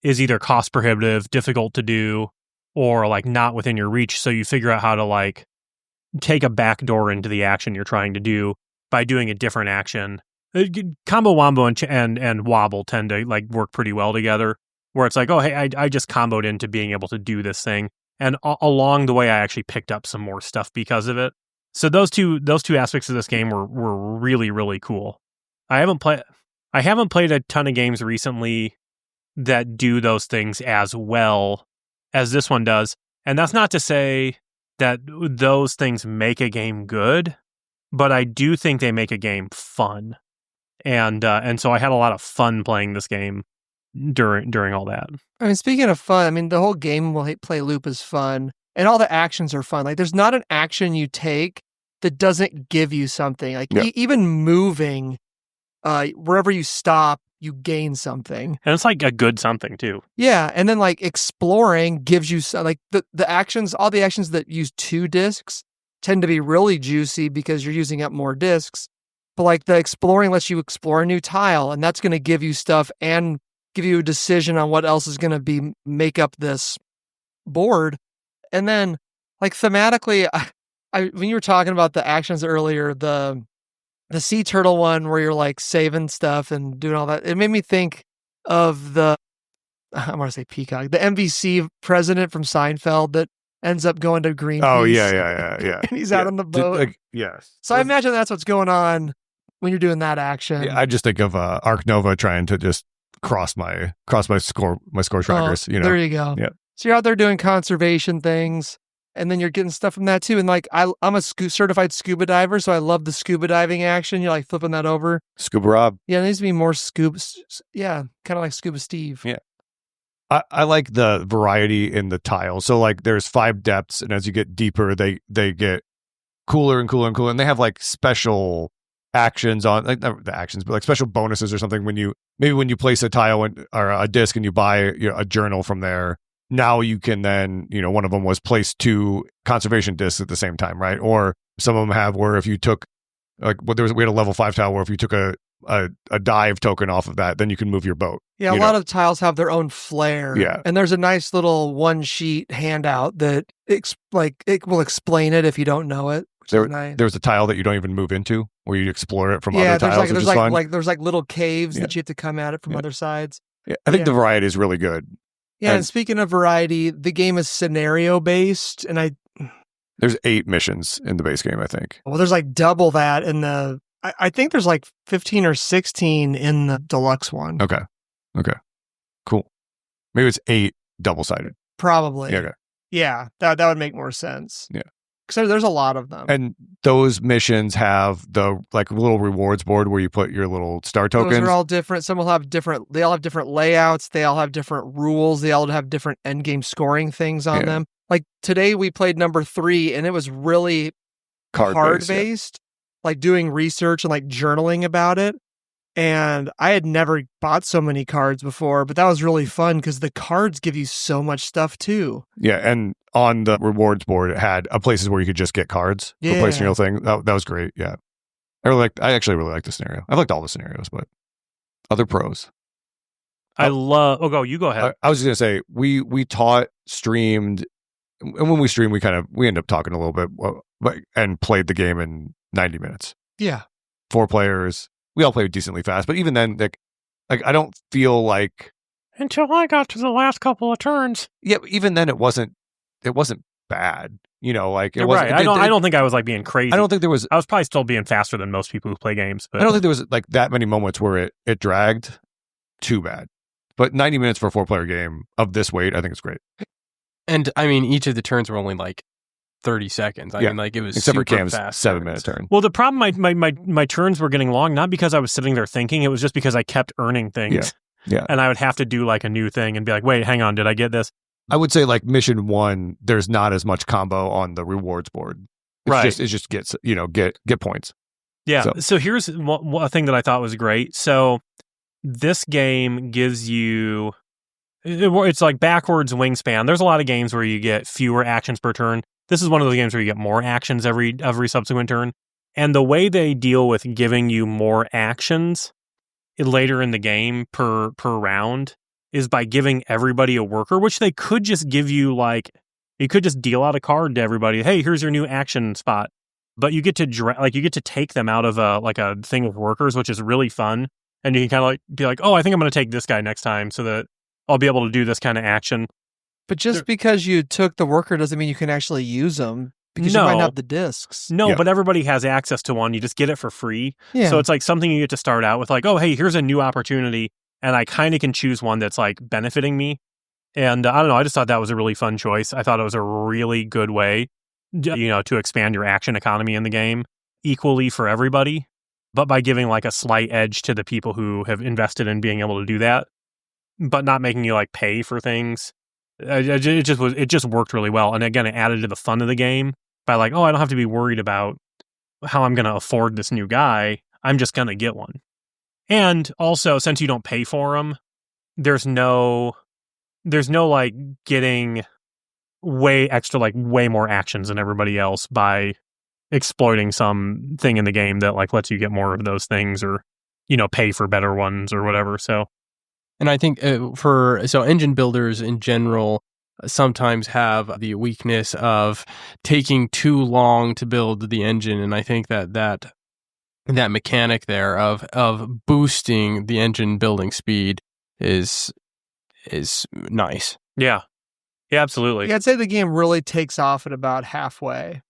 is either cost prohibitive, difficult to do, or not within your reach. So you figure out how to take a back door into the action you're trying to do by doing a different action. Combo Wombo and Wobble tend to work pretty well together, where it's oh, hey, I just comboed into being able to do this thing. And along the way, I actually picked up some more stuff because of it. So those two aspects of this game were really, really cool. I haven't played a ton of games recently that do those things as well as this one does. And that's not to say that those things make a game good, but I do think they make a game fun. And so I had a lot of fun playing this game during all that. I mean, speaking of fun, I mean, the whole gameplay loop is fun, and all the actions are fun. There's not an action you take that doesn't give you something. Even moving, wherever you stop, you gain something. And it's a good something too. Yeah, and then exploring gives you the actions, all the actions that use 2 discs tend to be really juicy because you're using up more discs. But the exploring lets you explore a new tile, and that's going to give you stuff and give you a decision on what else is going to make up this board. And then thematically, when you were talking about the actions earlier, the sea turtle one where you're saving stuff and doing all that, it made me think of I want to say Peacock, the NBC president from Seinfeld that ends up going to Greenpeace. Oh yeah. And he's out on the boat. Yes. So I imagine that's what's going on when you're doing that action. Yeah, I just think of Arc Nova trying to just cross my score trackers. There you go. Yeah. So you're out there doing conservation things, and then you're getting stuff from that too. And like I'm a certified scuba diver, so I love the scuba diving action. You're like flipping that over. Scuba Rob. Yeah, there needs to be more scuba. Yeah, kind of like Scuba Steve. Yeah. I like the variety in the tiles. So like there's 5 depths, and as you get deeper, they get cooler and cooler and cooler, and they have like special actions on, like not the actions, but like special bonuses or something when you place a tile or a disc and you buy a journal from there. Now you can then, one of them was place 2 conservation discs at the same time, right? Or some of them have where if you took we had a level 5 tile where if you took a dive token off of that, then you can move your boat. Yeah, a lot of tiles have their own flair. Yeah. And there's a nice little 1-sheet handout that it will explain it if you don't know it. There's a tile that you don't even move into where you explore it from other tiles, which is fun. There's like little caves that you have to come at it from other sides. Yeah, I think the variety is really good. Yeah, and speaking of variety, the game is scenario based, and there's 8 missions in the base game, I think. Well, there's like double that in the. I think there's like 15 or 16 in the deluxe one. Okay, cool. Maybe it's 8 double-sided. Probably. Yeah. Okay. Yeah, that would make more sense. Yeah. Because there's a lot of them. And those missions have the like little rewards board where you put your little star tokens. Those are all different. Some will have different. They all have different layouts. They all have different rules. They all have different end game scoring things on them. Like today we played number 3, and it was really card based, like doing research and like journaling about it. And I had never bought so many cards before, but that was really fun because the cards give you so much stuff too. Yeah, and on the rewards board, it had places where you could just get cards for placing your thing. That was great. Yeah, I actually really like the scenario. I've liked all the scenarios, but other pros. I love. Oh, you go ahead. I was just gonna say we streamed, and when we streamed, we ended up talking a little bit, and played the game in 90 minutes. Yeah, 4 players. We all played decently fast, but even then, like I don't feel like until I got to the last couple of turns. Yeah, even then it wasn't bad. Like it You're wasn't. Right. I don't think I was like being crazy. I don't think there was. I was probably still being faster than most people who play games. But I don't think there was like that many moments where it dragged too bad. But 90 minutes for a 4-player game of this weight, I think it's great. And I mean, each of the turns were only like 30 seconds. I mean, like it was except super for Cam's fast 7-minute turn. Well, the problem, my turns were getting long, not because I was sitting there thinking, it was just because I kept earning things. Yeah. And I would have to do like a new thing and be like, wait, hang on, did I get this? I would say like mission 1, there's not as much combo on the rewards board. It just gets, get points. Yeah. So here's a thing that I thought was great. So this game gives you, it's like backwards wingspan. There's a lot of games where you get fewer actions per turn. This is one of those games where you get more actions every subsequent turn. And the way they deal with giving you more actions later in the game per round is by giving everybody a worker, which they could just give you like, you could just deal out a card to everybody. Hey, here's your new action spot. But you get to take them out of a thing of workers, which is really fun. And you can kind of like be like, oh, I think I'm going to take this guy next time so that I'll be able to do this kind of action. But just because you took the worker doesn't mean you can actually use them because you might not have the discs. No, but everybody has access to one. You just get it for free. Yeah. So it's like something you get to start out with like, oh, hey, here's a new opportunity. And I kind of can choose one that's like benefiting me. And I don't know. I just thought that was a really fun choice. I thought it was a really good way, to expand your action economy in the game equally for everybody, but by giving like a slight edge to the people who have invested in being able to do that, but not making you like pay for things. It just worked really well. And again, it added to the fun of the game by like, oh, I don't have to be worried about how I'm going to afford this new guy. I'm just going to get one. And also, since you don't pay for them, there's no like getting way extra, like way more actions than everybody else by exploiting some thing in the game that like lets you get more of those things or, pay for better ones or whatever. So. And I think engine builders in general sometimes have the weakness of taking too long to build the engine, and I think that mechanic there of boosting the engine building speed is nice. Yeah. Yeah, absolutely. I'd say the game really takes off at about halfway.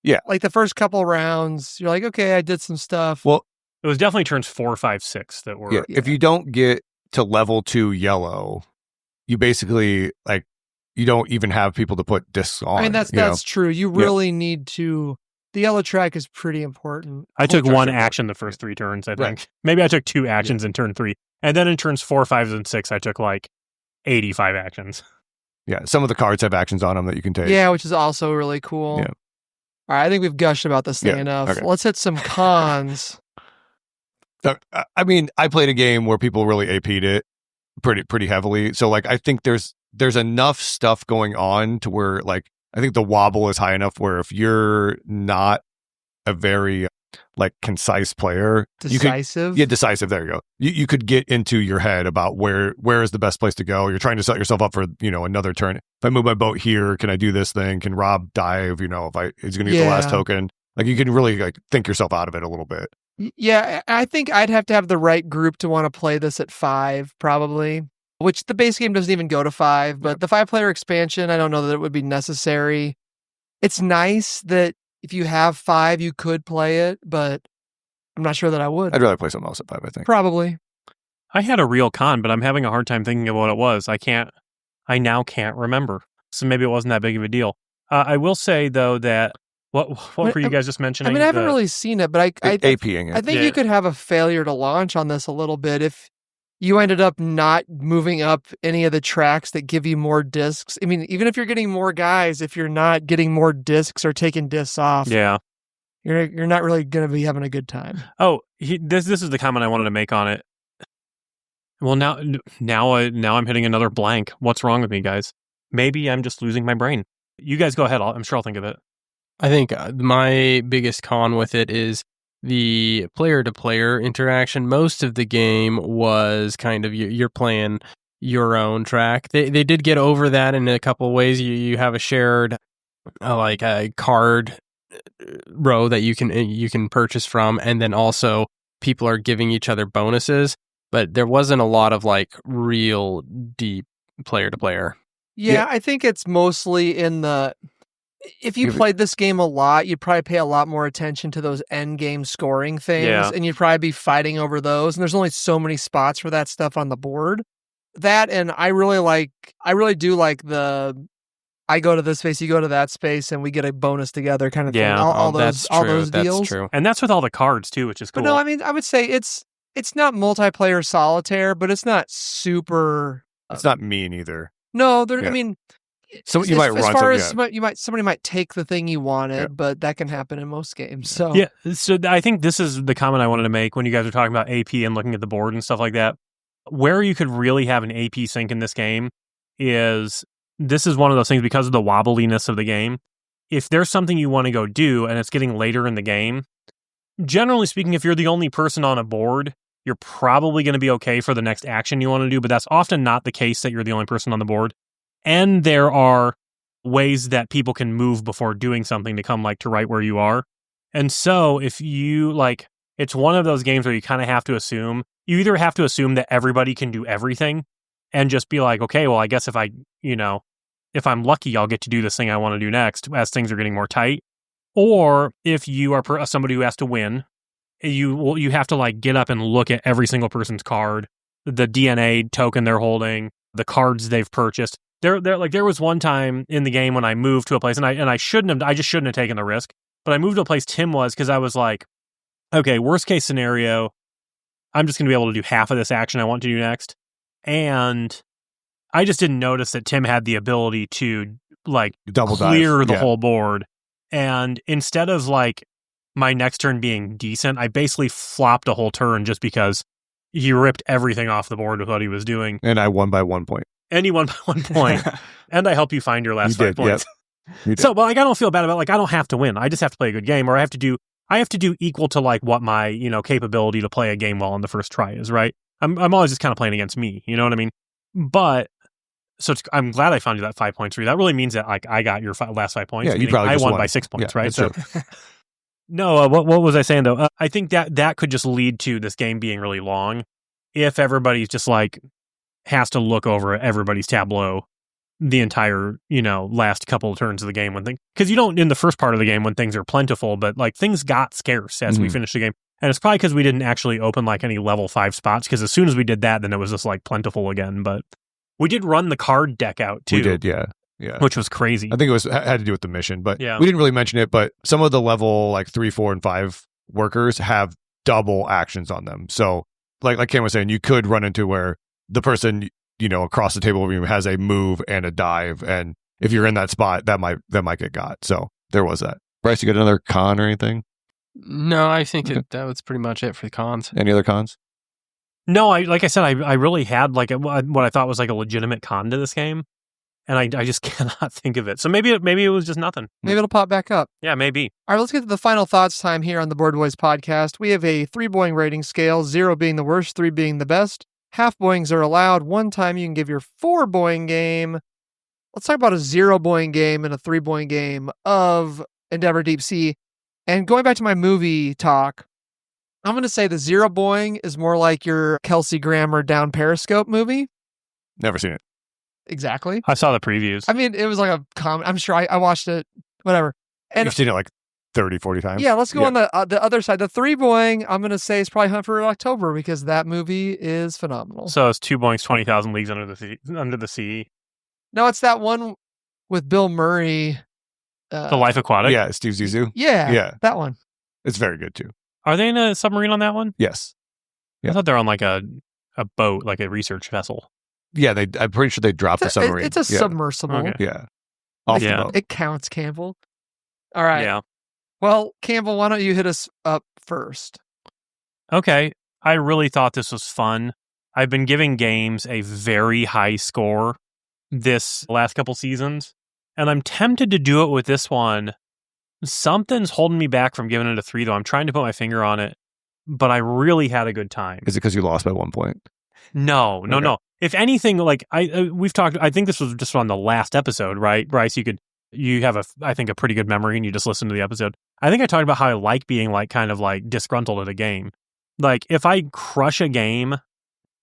Yeah. Like the first couple rounds, you're like, okay, I did some stuff. Well, It was definitely turns 4, 5, 6 that were. yeah. If you don't get to level 2 yellow, you basically like you don't even have people to put discs on. I mean, that's you know? true. You really need to. The yellow track is pretty important. I took Culture one support. action the first 3 turns, I think. Right. Maybe I took 2 actions in turn 3. And then in turns 4, 5, and 6, I took like 85 actions. Yeah, some of the cards have actions on them that you can take. Yeah, which is also really cool. Yeah. All right, I think we've gushed about this thing Yeah, enough. okay. Let's hit some cons. I mean, I played a game where people really AP'd it pretty heavily. So like I think there's enough stuff going on to where like I think the wobble is high enough where if you're not a very like concise player, Decisive. decisive. There you go. You could get into your head about where is the best place to go. You're trying to set yourself up for another turn. If I move my boat here, can I do this thing? Can Rob dive? If he's going to get the last token. Like you can really like think yourself out of it a little bit. Yeah, I think I'd have to have the right group to want to play this at 5, probably. Which the base game doesn't even go to 5, but the 5-player expansion, I don't know that it would be necessary. It's nice that if you have 5, you could play it, but I'm not sure that I would. I'd rather play something else at 5, I think. Probably. I had a real con, but I'm having a hard time thinking of what it was. I now can't remember. So maybe it wasn't that big of a deal. I will say though that what were you guys just mentioning? I mean, I haven't really seen it, but I APing it. I think you could have a failure to launch on this a little bit if you ended up not moving up any of the tracks that give you more discs. I mean, even if you're getting more guys, if you're not getting more discs or taking discs off, Yeah. you're not really going to be having a good time. Oh, this is the comment I wanted to make on it. Well, now I'm hitting another blank. What's wrong with me, guys? Maybe I'm just losing my brain. You guys go ahead. I'm sure I'll think of it. I think my biggest con with it is the player-to-player interaction. Most of the game was kind of you're playing your own track. They did get over that in a couple of ways. You have a shared like a card row that you can purchase from, and then also people are giving each other bonuses. But there wasn't a lot of like real deep player-to-player. Yeah, I think it's mostly in the. If you played this game a lot, you'd probably pay a lot more attention to those end game scoring things, and you'd probably be fighting over those. And there's only so many spots for that stuff on the board. That, and I really do like the, I go to this space, you go to that space, and we get a bonus together kind of thing. All those deals. That's true. And that's with all the cards too, which is cool. But no, I mean, I would say it's not multiplayer solitaire, but it's not super. It's not mean either. No, I mean. So you might run as far as yeah. somebody might take the thing you wanted, but that can happen in most games. So yeah, so I think this is the comment I wanted to make when you guys were talking about AP and looking at the board and stuff like that. Where you could really have an AP sync in this game is this is one of those things because of the wobbliness of the game. If there's something you want to go do and it's getting later in the game, generally speaking, if you're the only person on a board, you're probably going to be okay for the next action you want to do, but that's often not the case that you're the only person on the board. And there are ways that people can move before doing something to come like to right where you are. And so if you like, it's one of those games where you kind of have to assume, you either have to assume that everybody can do everything and just be like, okay, well, I guess if if I'm lucky, I'll get to do this thing I want to do next as things are getting more tight. Or if you are somebody who has to win, you have to like get up and look at every single person's card, the DNA token they're holding, the cards they've purchased. There was one time in the game when I moved to a place and I just shouldn't have taken the risk, but I moved to a place Tim was because I was like, okay, worst case scenario, I'm just going to be able to do half of this action I want to do next. And I just didn't notice that Tim had the ability to like double clear the yeah. whole board. And instead of like my next turn being decent, I basically flopped a whole turn just because he ripped everything off the board with what he was doing. And I won by 1 point. And you won by 1 point. And I help you find your last 5 points. Yep. So, but like, I don't feel bad about like, I don't have to win. I just have to play a good game, or I have to do equal to like what my, capability to play a game well on the first try is, right? I'm always just kind of playing against me. You know what I mean? But so I'm glad I found you that 5 points for you. That really means that like I got your last 5 points. Yeah, you probably I just won by 6 points, yeah, right? So no, what was I saying though? I think that could just lead to this game being really long if everybody's just like has to look over everybody's tableau the entire, last couple of turns of the game because you don't in the first part of the game when things are plentiful, but like things got scarce as we finished the game. And it's probably because we didn't actually open like any level 5 spots, because as soon as we did that, then it was just like plentiful again. But we did run the card deck out too. We did, yeah. Which was crazy. I think it had to do with the mission, but yeah. We didn't really mention it, but some of the level like 3, 4, and 5 workers have double actions on them. So like Cam was saying, you could run into where the person, across the table from you has a move and a dive. And if you're in that spot, that might get got. So there was that. Bryce, you got another con or anything? No, I think that was pretty much it for the cons. Any other cons? No, like I said, I really had like what I thought was like a legitimate con to this game. And I just cannot think of it. So maybe it was just nothing. Maybe it'll pop back up. Yeah, maybe. All right, let's get to the final thoughts time here on the Board Boys podcast. We have a 3 boing rating scale, 0 being the worst, 3 being the best. Half boings are allowed. One time you can give your 4 boing game. Let's talk about a 0 boing game and a 3 boing game of Endeavor Deep Sea. And going back to my movie talk, I'm going to say the 0 boing is more like your Kelsey Grammer Down Periscope movie. Never seen it. Exactly. I saw the previews. I mean, it was like a comment. I'm sure I watched it, whatever. And you've seen it like 30, 40 times? Yeah, let's go on the other side. The 3 boing, I'm going to say, is probably Hunt for Red October, because that movie is phenomenal. So it's 2 boings, 20,000 Leagues Under the Sea. No, it's that one with Bill Murray. The Life Aquatic? Yeah, Steve Zissou. Yeah, that one. It's very good too. Are they in a submarine on that one? Yes. Yeah. I thought they're on like a boat, like a research vessel. Yeah, I'm pretty sure they dropped the submarine. It's a submersible. Okay. Yeah. Off the Yeah. boat. It counts, Campbell. All right. Yeah. Well, Campbell, why don't you hit us up first? Okay. I really thought this was fun. I've been giving games a very high score this last couple seasons, and I'm tempted to do it with this one. Something's holding me back from giving it a 3, though. I'm trying to put my finger on it, but I really had a good time. Is it because you lost by 1 point? No. If anything, like we've talked, I think this was just on the last episode, right, Bryce? You have I think a pretty good memory, and you just listened to the episode. I think I talked about how I like being like kind of like disgruntled at a game. Like if I crush a game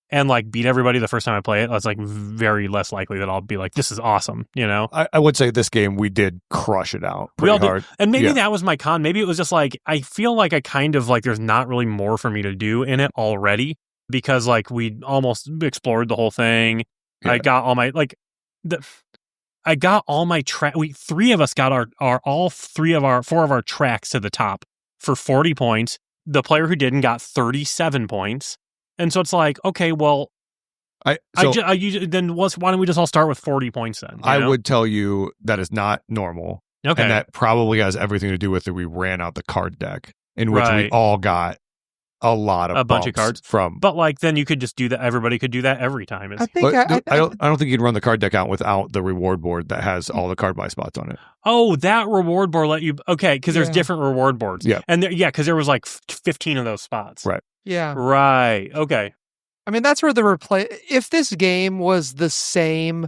and like beat everybody the first time I play it, that's like very less likely that I'll be like, this is awesome, I would say this game we did crush it out we all pretty hard. did. And maybe that was my con. Maybe it was just like, I feel like I kind of like there's not really more for me to do in it already, because like we almost explored the whole thing. Yeah. I got all my three of us got all 4 of our tracks to the top for 40 points. The player who didn't got 37 points. And so it's like, okay, well, why don't we just all start with 40 points then? I would tell you that is not normal. Okay. And that probably has everything to do with that we ran out the card deck, in which we Right. all got a lot of A bunch of bumps cards. from. But like, then you could just do that. Everybody could do that every time. I think But I don't think you'd run the card deck out without the reward board that has all the card buy spots on it. Oh, that reward board let you. Okay, because there's Yeah. different reward boards. Yeah. And because there was like 15 of those spots. Right. Yeah. Right. Okay. I mean, that's where the replay. If this game was the same,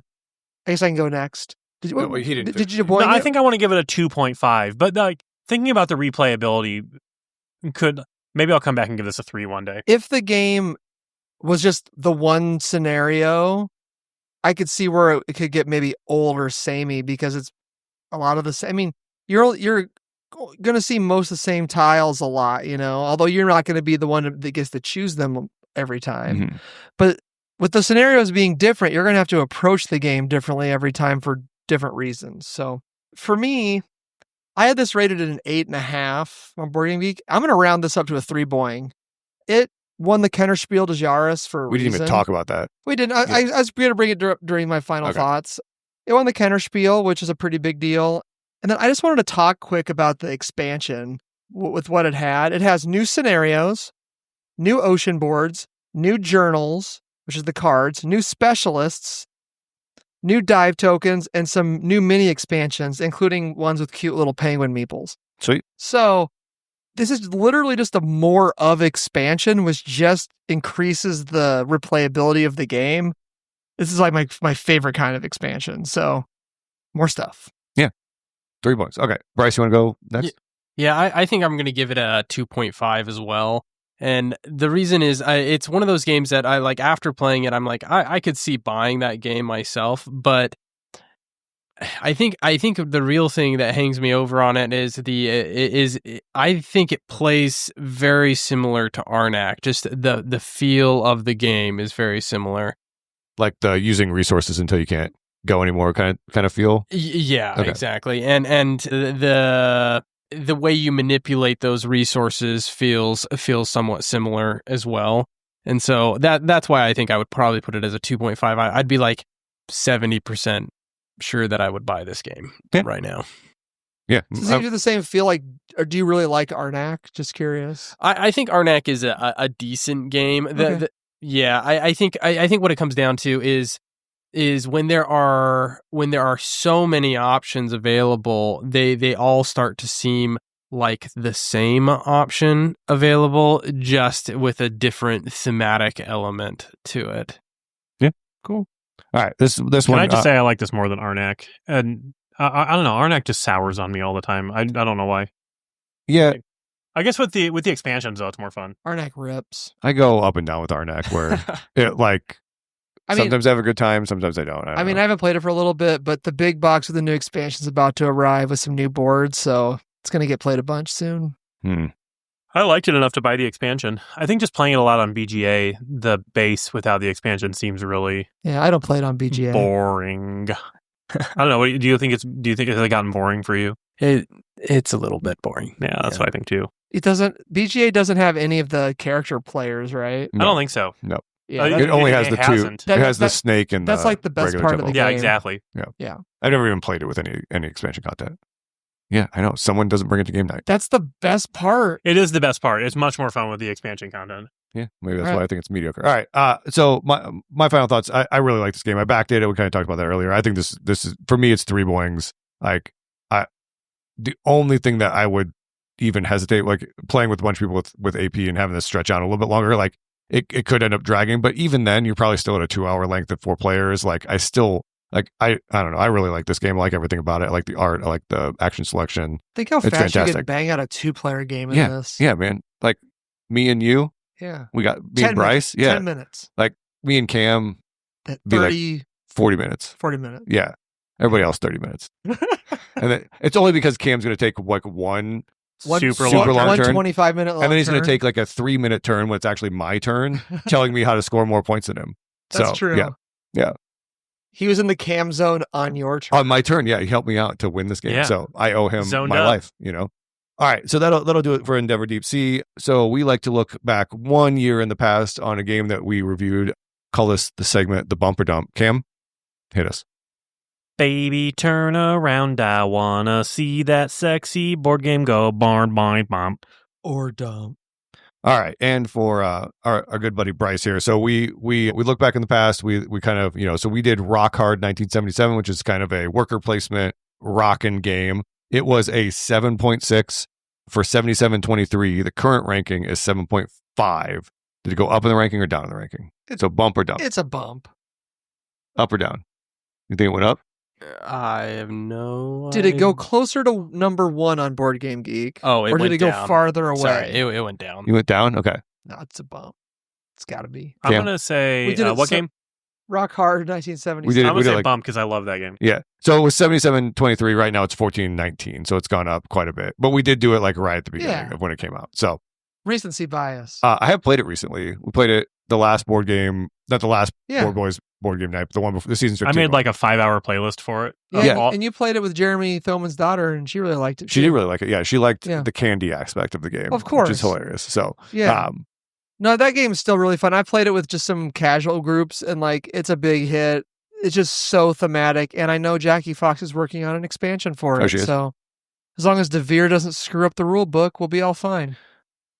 I guess I can go next. Did No, he didn't Did do you it. boing No, I it? think I want to give it a 2.5. But like thinking about the replayability, maybe I'll come back and give this a 3 one day. If the game was just the one scenario, I could see where it could get maybe old or samey, because it's a lot of the same. I mean, you're going to see most of the same tiles a lot, although you're not going to be the one that gets to choose them every time. Mhm. But with the scenarios being different, you're going to have to approach the game differently every time for different reasons. So for me, I had this rated at an 8.5 on Board Game Geek. I'm going to round this up to a 3 boing. It won the Kennerspiel des Jahres for a We didn't reason. even talk about that. We didn't. I was going to bring it during my final Okay. thoughts. It won the Kennerspiel, which is a pretty big deal. And then I just wanted to talk quick about the expansion with what it had. It has new scenarios, new ocean boards, new journals, which is the cards, new specialists, new dive tokens, and some new mini expansions, including ones with cute little penguin meeples. Sweet. So this is literally just a more of expansion, which just increases the replayability of the game. This is like my favorite kind of expansion. So more stuff. 3 points. Okay. Bryce, you want to go next? Yeah, I think I'm going to give it a 2.5 as well. And the reason is it's one of those games that I like after playing it, I'm like, I could see buying that game myself, but I think the real thing that hangs me over on it is I think it plays very similar to Arnak. Just the feel of the game is very similar. Like the using resources until you can't go anymore kind of feel. Yeah, Okay. exactly. And the way you manipulate those resources feels somewhat similar as well. And so that's why I think I would probably put it as a 2.5. I'd be like 70% sure that I would buy this game right now. Yeah. Does it do the same feel like, or do you really like Arnak? Just curious. I think Arnak is a decent game. Okay. I think what it comes down to is when there are so many options available, they all start to seem like the same option available, just with a different thematic element to it. Yeah, cool. All right, this Can one. I just say I like this more than Arnak? And I don't know, Arnak just sours on me all the time. I don't know why. Yeah, I guess with the expansions though, it's more fun. Arnak rips. I go up and down with Arnak, where it like sometimes I have a good time, sometimes I don't. I haven't played it for a little bit, but the big box with the new expansion is about to arrive with some new boards, so it's going to get played a bunch soon. I liked it enough to buy the expansion. I think just playing it a lot on BGA, the base without the expansion seems really I don't play it on BGA. boring. I don't know. Do you think it's gotten boring for you? It's a little bit boring. Yeah, that's what I think too. BGA doesn't have any of the character players, right? No. I don't think so. No. Yeah, it only has the two. hasn't. It has the snake and that's the like the best regular part of the temple. game. Yeah, exactly. Yeah. I've never even played it with any expansion content. Yeah, I know. Someone doesn't bring it to game night. That's the best part. It is the best part. It's much more fun with the expansion content. Yeah, maybe that's Right. why I think it's mediocre. All right. So my final thoughts. I really like this game. I backed it. We kind of talked about that earlier. I think this is, for me, it's 3 boings. Like, the only thing that I would even hesitate, like playing with a bunch of people with AP and having this stretch out a little bit longer, like it could end up dragging. But even then, you're probably still at a 2-hour length of 4 players. Like, I still like I don't know. I really like this game. I like everything about it. I like the art. I like the action selection. Think how It's fast you fantastic. can bang out a 2-player game in this. Yeah, man. Like me and you, Yeah. we got me 10 and Bryce. minutes, Yeah, 10 minutes. me and Cam, At be like 30, 40 minutes. 40 minutes. Yeah. Everybody else 30 minutes. And then, it's only because Cam's going to take like one Super long one turn. 25-minute long and then he's going turn. to take like a 3-minute turn when it's actually my turn, telling me how to score more points than him. That's So, true. Yeah. He was in the cam zone on your turn. On my turn, yeah, he helped me out to win this game. Yeah. So I owe him Zoned my up. life, All right, so that'll do it for Endeavor Deep Sea. So we like to look back 1 year in the past on a game that we reviewed. Call this the segment, the bumper dump. Cam, hit us. Baby, turn around. I wanna see that sexy board game go barn bump. Or dump. All right, and for our good buddy Bryce here, so we look back in the past. We kind of so we did Rock Hard 1977, which is kind of a worker placement rockin' game. It was a 7.6 for 7723. The current ranking is 7.5. Did it go up in the ranking or down in the ranking? So bump or dump? It's a bump. Up or down? You think it went up? I have no. Did it go closer to number 1 on Board Game Geek? Oh, it or did went it go down. farther away? Sorry, it went down. You went down? Okay. No, it's a bump. It's got to be. I'm Cam? gonna We say did it what so- game? Rock Hard 1977. We did it- I'm gonna say like- bump because I love that game. Yeah. So it was 7723. Right now it's 1419. So it's gone up quite a bit. But we did do it like right at the beginning Yeah. of when it came out. So Recency bias. I have played it recently. We played it the last board game, not the last Yeah. Board Boys board game night, but the one before the season. I made like a 5-hour playlist for it. yeah, All- and you played it with Jeremy Thoman's daughter, and she really liked it. She too. did really like it. Yeah, she liked Yeah. the candy aspect of the game, Of course. which is hilarious. So Yeah. No, that game is still really fun. I played it with just some casual groups, and like it's a big hit. It's just so thematic, and I know Jackie Fox is working on an expansion for Oh, it. she is? So as long as DeVere doesn't screw up the rule book, we'll be all fine.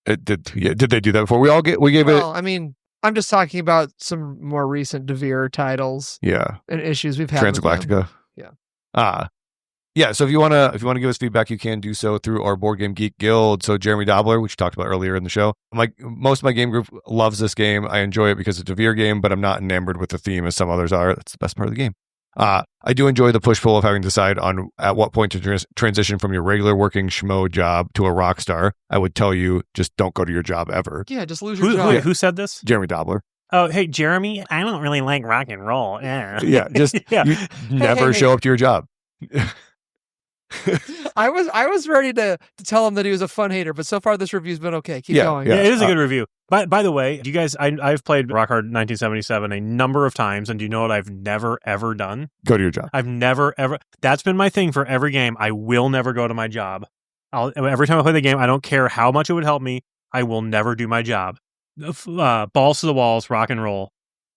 it did. Yeah, did they do that before? We gave Well, I mean, I'm just talking about some more recent DeVere titles it. Yeah, and issues we've had. with them. Transgalactica. Yeah. Yeah, so if you wanna give us feedback, you can do so through our Board Game Geek Guild. So Jeremy Dobler, which you talked about earlier in the show, most of my game group loves this game. I enjoy it because it's a DeVere game, but I'm not enamored with the theme as some others are. That's the best part of the game. I do enjoy the push-pull of having to decide on at what point to transition from your regular working schmo job to a rock star. I would tell you, just don't go to your job ever. Yeah, just lose your job. Who said this? Jeremy Dobler. Oh, hey, Jeremy, I don't really like rock and roll. Yeah. Yeah, just Yeah. you never hey. show up to your job. I was ready to tell him that he was a fun hater, but so far this review's been okay. Keep going. Yeah, it is a good review. By the way, do you guys, I've played Rock Hard 1977 a number of times, and do you know what I've never, ever done? Go to your job. I've never, ever, that's been my thing for every game. I will never go to my job. Every time I play the game, I don't care how much it would help me, I will never do my job. Balls to the walls, rock and roll.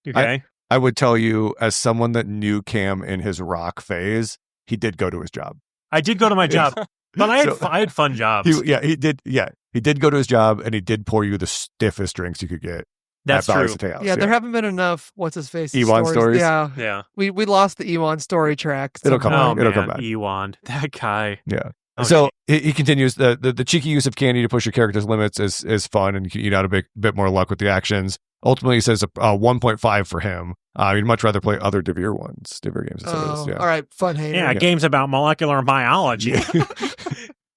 Okay? I would tell you, as someone that knew Cam in his rock phase, he did go to his job. I did go to my job, but I had fun jobs. He did. Yeah, he did go to his job, and he did pour you the stiffest drinks you could get. That's true. Yeah, there haven't been enough. What's his face? Ewan stories. Yeah. We lost the Ewan story track. It'll come back. It'll come back. Ewan, that guy. Yeah. Okay. So he continues. The cheeky use of candy to push your character's limits is fun, and you can eat out a bit more luck with the actions. Ultimately, he says 1.5 for him. He'd much rather play other Devere games. All right, fun hater. Yeah, games about molecular biology.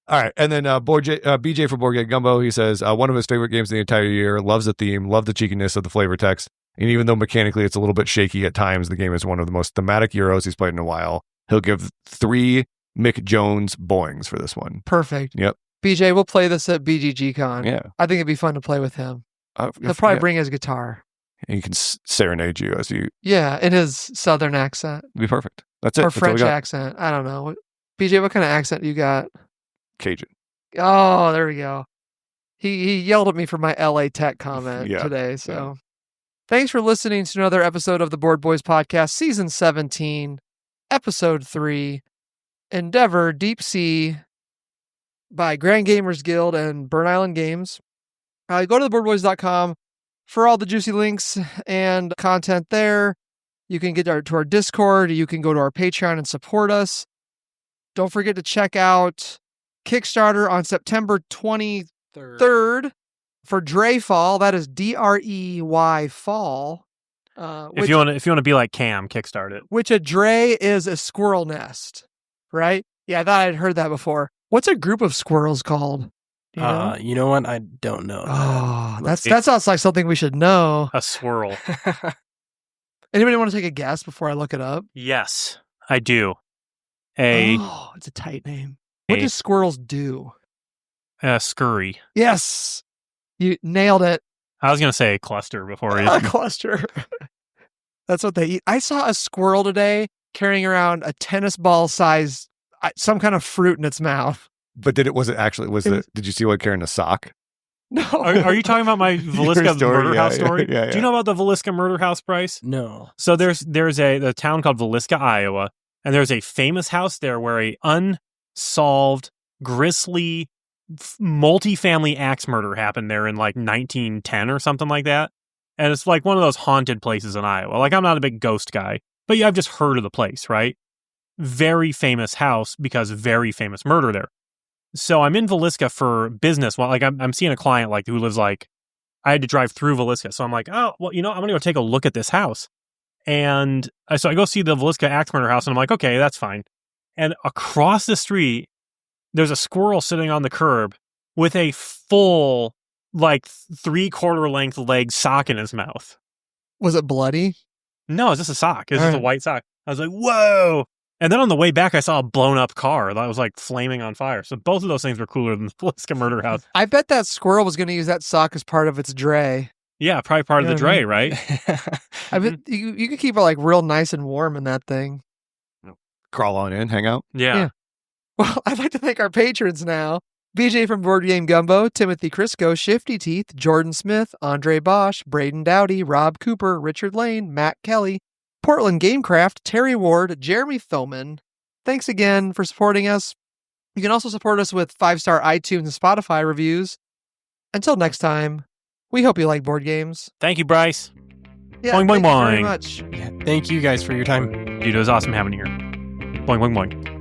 All right, and then BJ for Board Game Gumbo, he says one of his favorite games of the entire year, loves the theme, loved the cheekiness of the flavor text, and even though mechanically it's a little bit shaky at times, the game is one of the most thematic Euros he's played in a while. He'll give 3 Mick Jones boings for this one. Perfect. Yep. BJ, we'll play this at BGG Con. Yeah. I think it'd be fun to play with him. He'll probably bring his guitar. And he can serenade you as you... Yeah, in his southern accent. It'd be perfect. That's it. Or French accent. I don't know. BJ, what kind of accent you got? Cajun. Oh, there we go. He yelled at me for my LA Tech comment today. So thanks for listening to another episode of the Board Boys Podcast, Season 17, Episode 3, Endeavor Deep Sea by Grand Gamers Guild and Burn Island Games. Go to theboardboys.com for all the juicy links and content there. You can get to our Discord. You can go to our Patreon and support us. Don't forget to check out Kickstarter on September 23rd for Dreyfall. That is Drey fall. If you want to be like Cam, kickstart it. Which a Drey is a squirrel nest, right? Yeah, I thought I'd heard that before. What's a group of squirrels called? You know what? I don't know. Oh, that sounds like something we should know. A swirl. Anybody want to take a guess before I look it up? Yes, I do. It's a tight name. What do squirrels do? Scurry. Yes, you nailed it. I was going to say a cluster before. A cluster. That's what they eat. I saw a squirrel today carrying around a tennis ball size, some kind of fruit in its mouth. But did you see what carrying a sock? No. Are you talking about my Vilisca murder house story? Yeah. Do you know about the Vilisca murder house, Bryce? No. So there's a town called Vilisca, Iowa, and there's a famous house there where a unsolved, grisly, multi-family axe murder happened there in like 1910 or something like that. And it's like one of those haunted places in Iowa. Like, I'm not a big ghost guy, but yeah, I've just heard of the place, right? Very famous house because very famous murder there. So I'm in Vilisca for business. Well, like I'm seeing a client like who lives like, I had to drive through Vilisca. So I'm like, oh, well, I'm going to go take a look at this house. And so I go see the Vilisca axe murder house and I'm like, okay, that's fine. And across the street, there's a squirrel sitting on the curb with a full, like 3/4 length leg sock in his mouth. Was it bloody? No, it's just a sock. It's just a white sock. I was like, whoa. And then on the way back, I saw a blown up car that was like flaming on fire. So both of those things were cooler than the Vilisca murder house. I bet that squirrel was going to use that sock as part of its Drey. Yeah, probably part of the Drey, right? I bet you could keep it like real nice and warm in that thing. Crawl on in, hang out. Yeah. Well, I'd like to thank our patrons now. BJ from Board Game Gumbo, Timothy Crisco, Shifty Teeth, Jordan Smith, Andre Bosch, Braden Dowdy, Rob Cooper, Richard Lane, Matt Kelly, Portland Gamecraft, Terry Ward, Jeremy Thilman. Thanks again for supporting us. You can also support us with 5-star iTunes and Spotify reviews. Until next time, we hope you like board games. Thank you, Bryce. Yeah, boing, boing, thank you very boing. much. Yeah, thank you guys for your time. Dude, it was awesome having you here. Boing, boing, boing.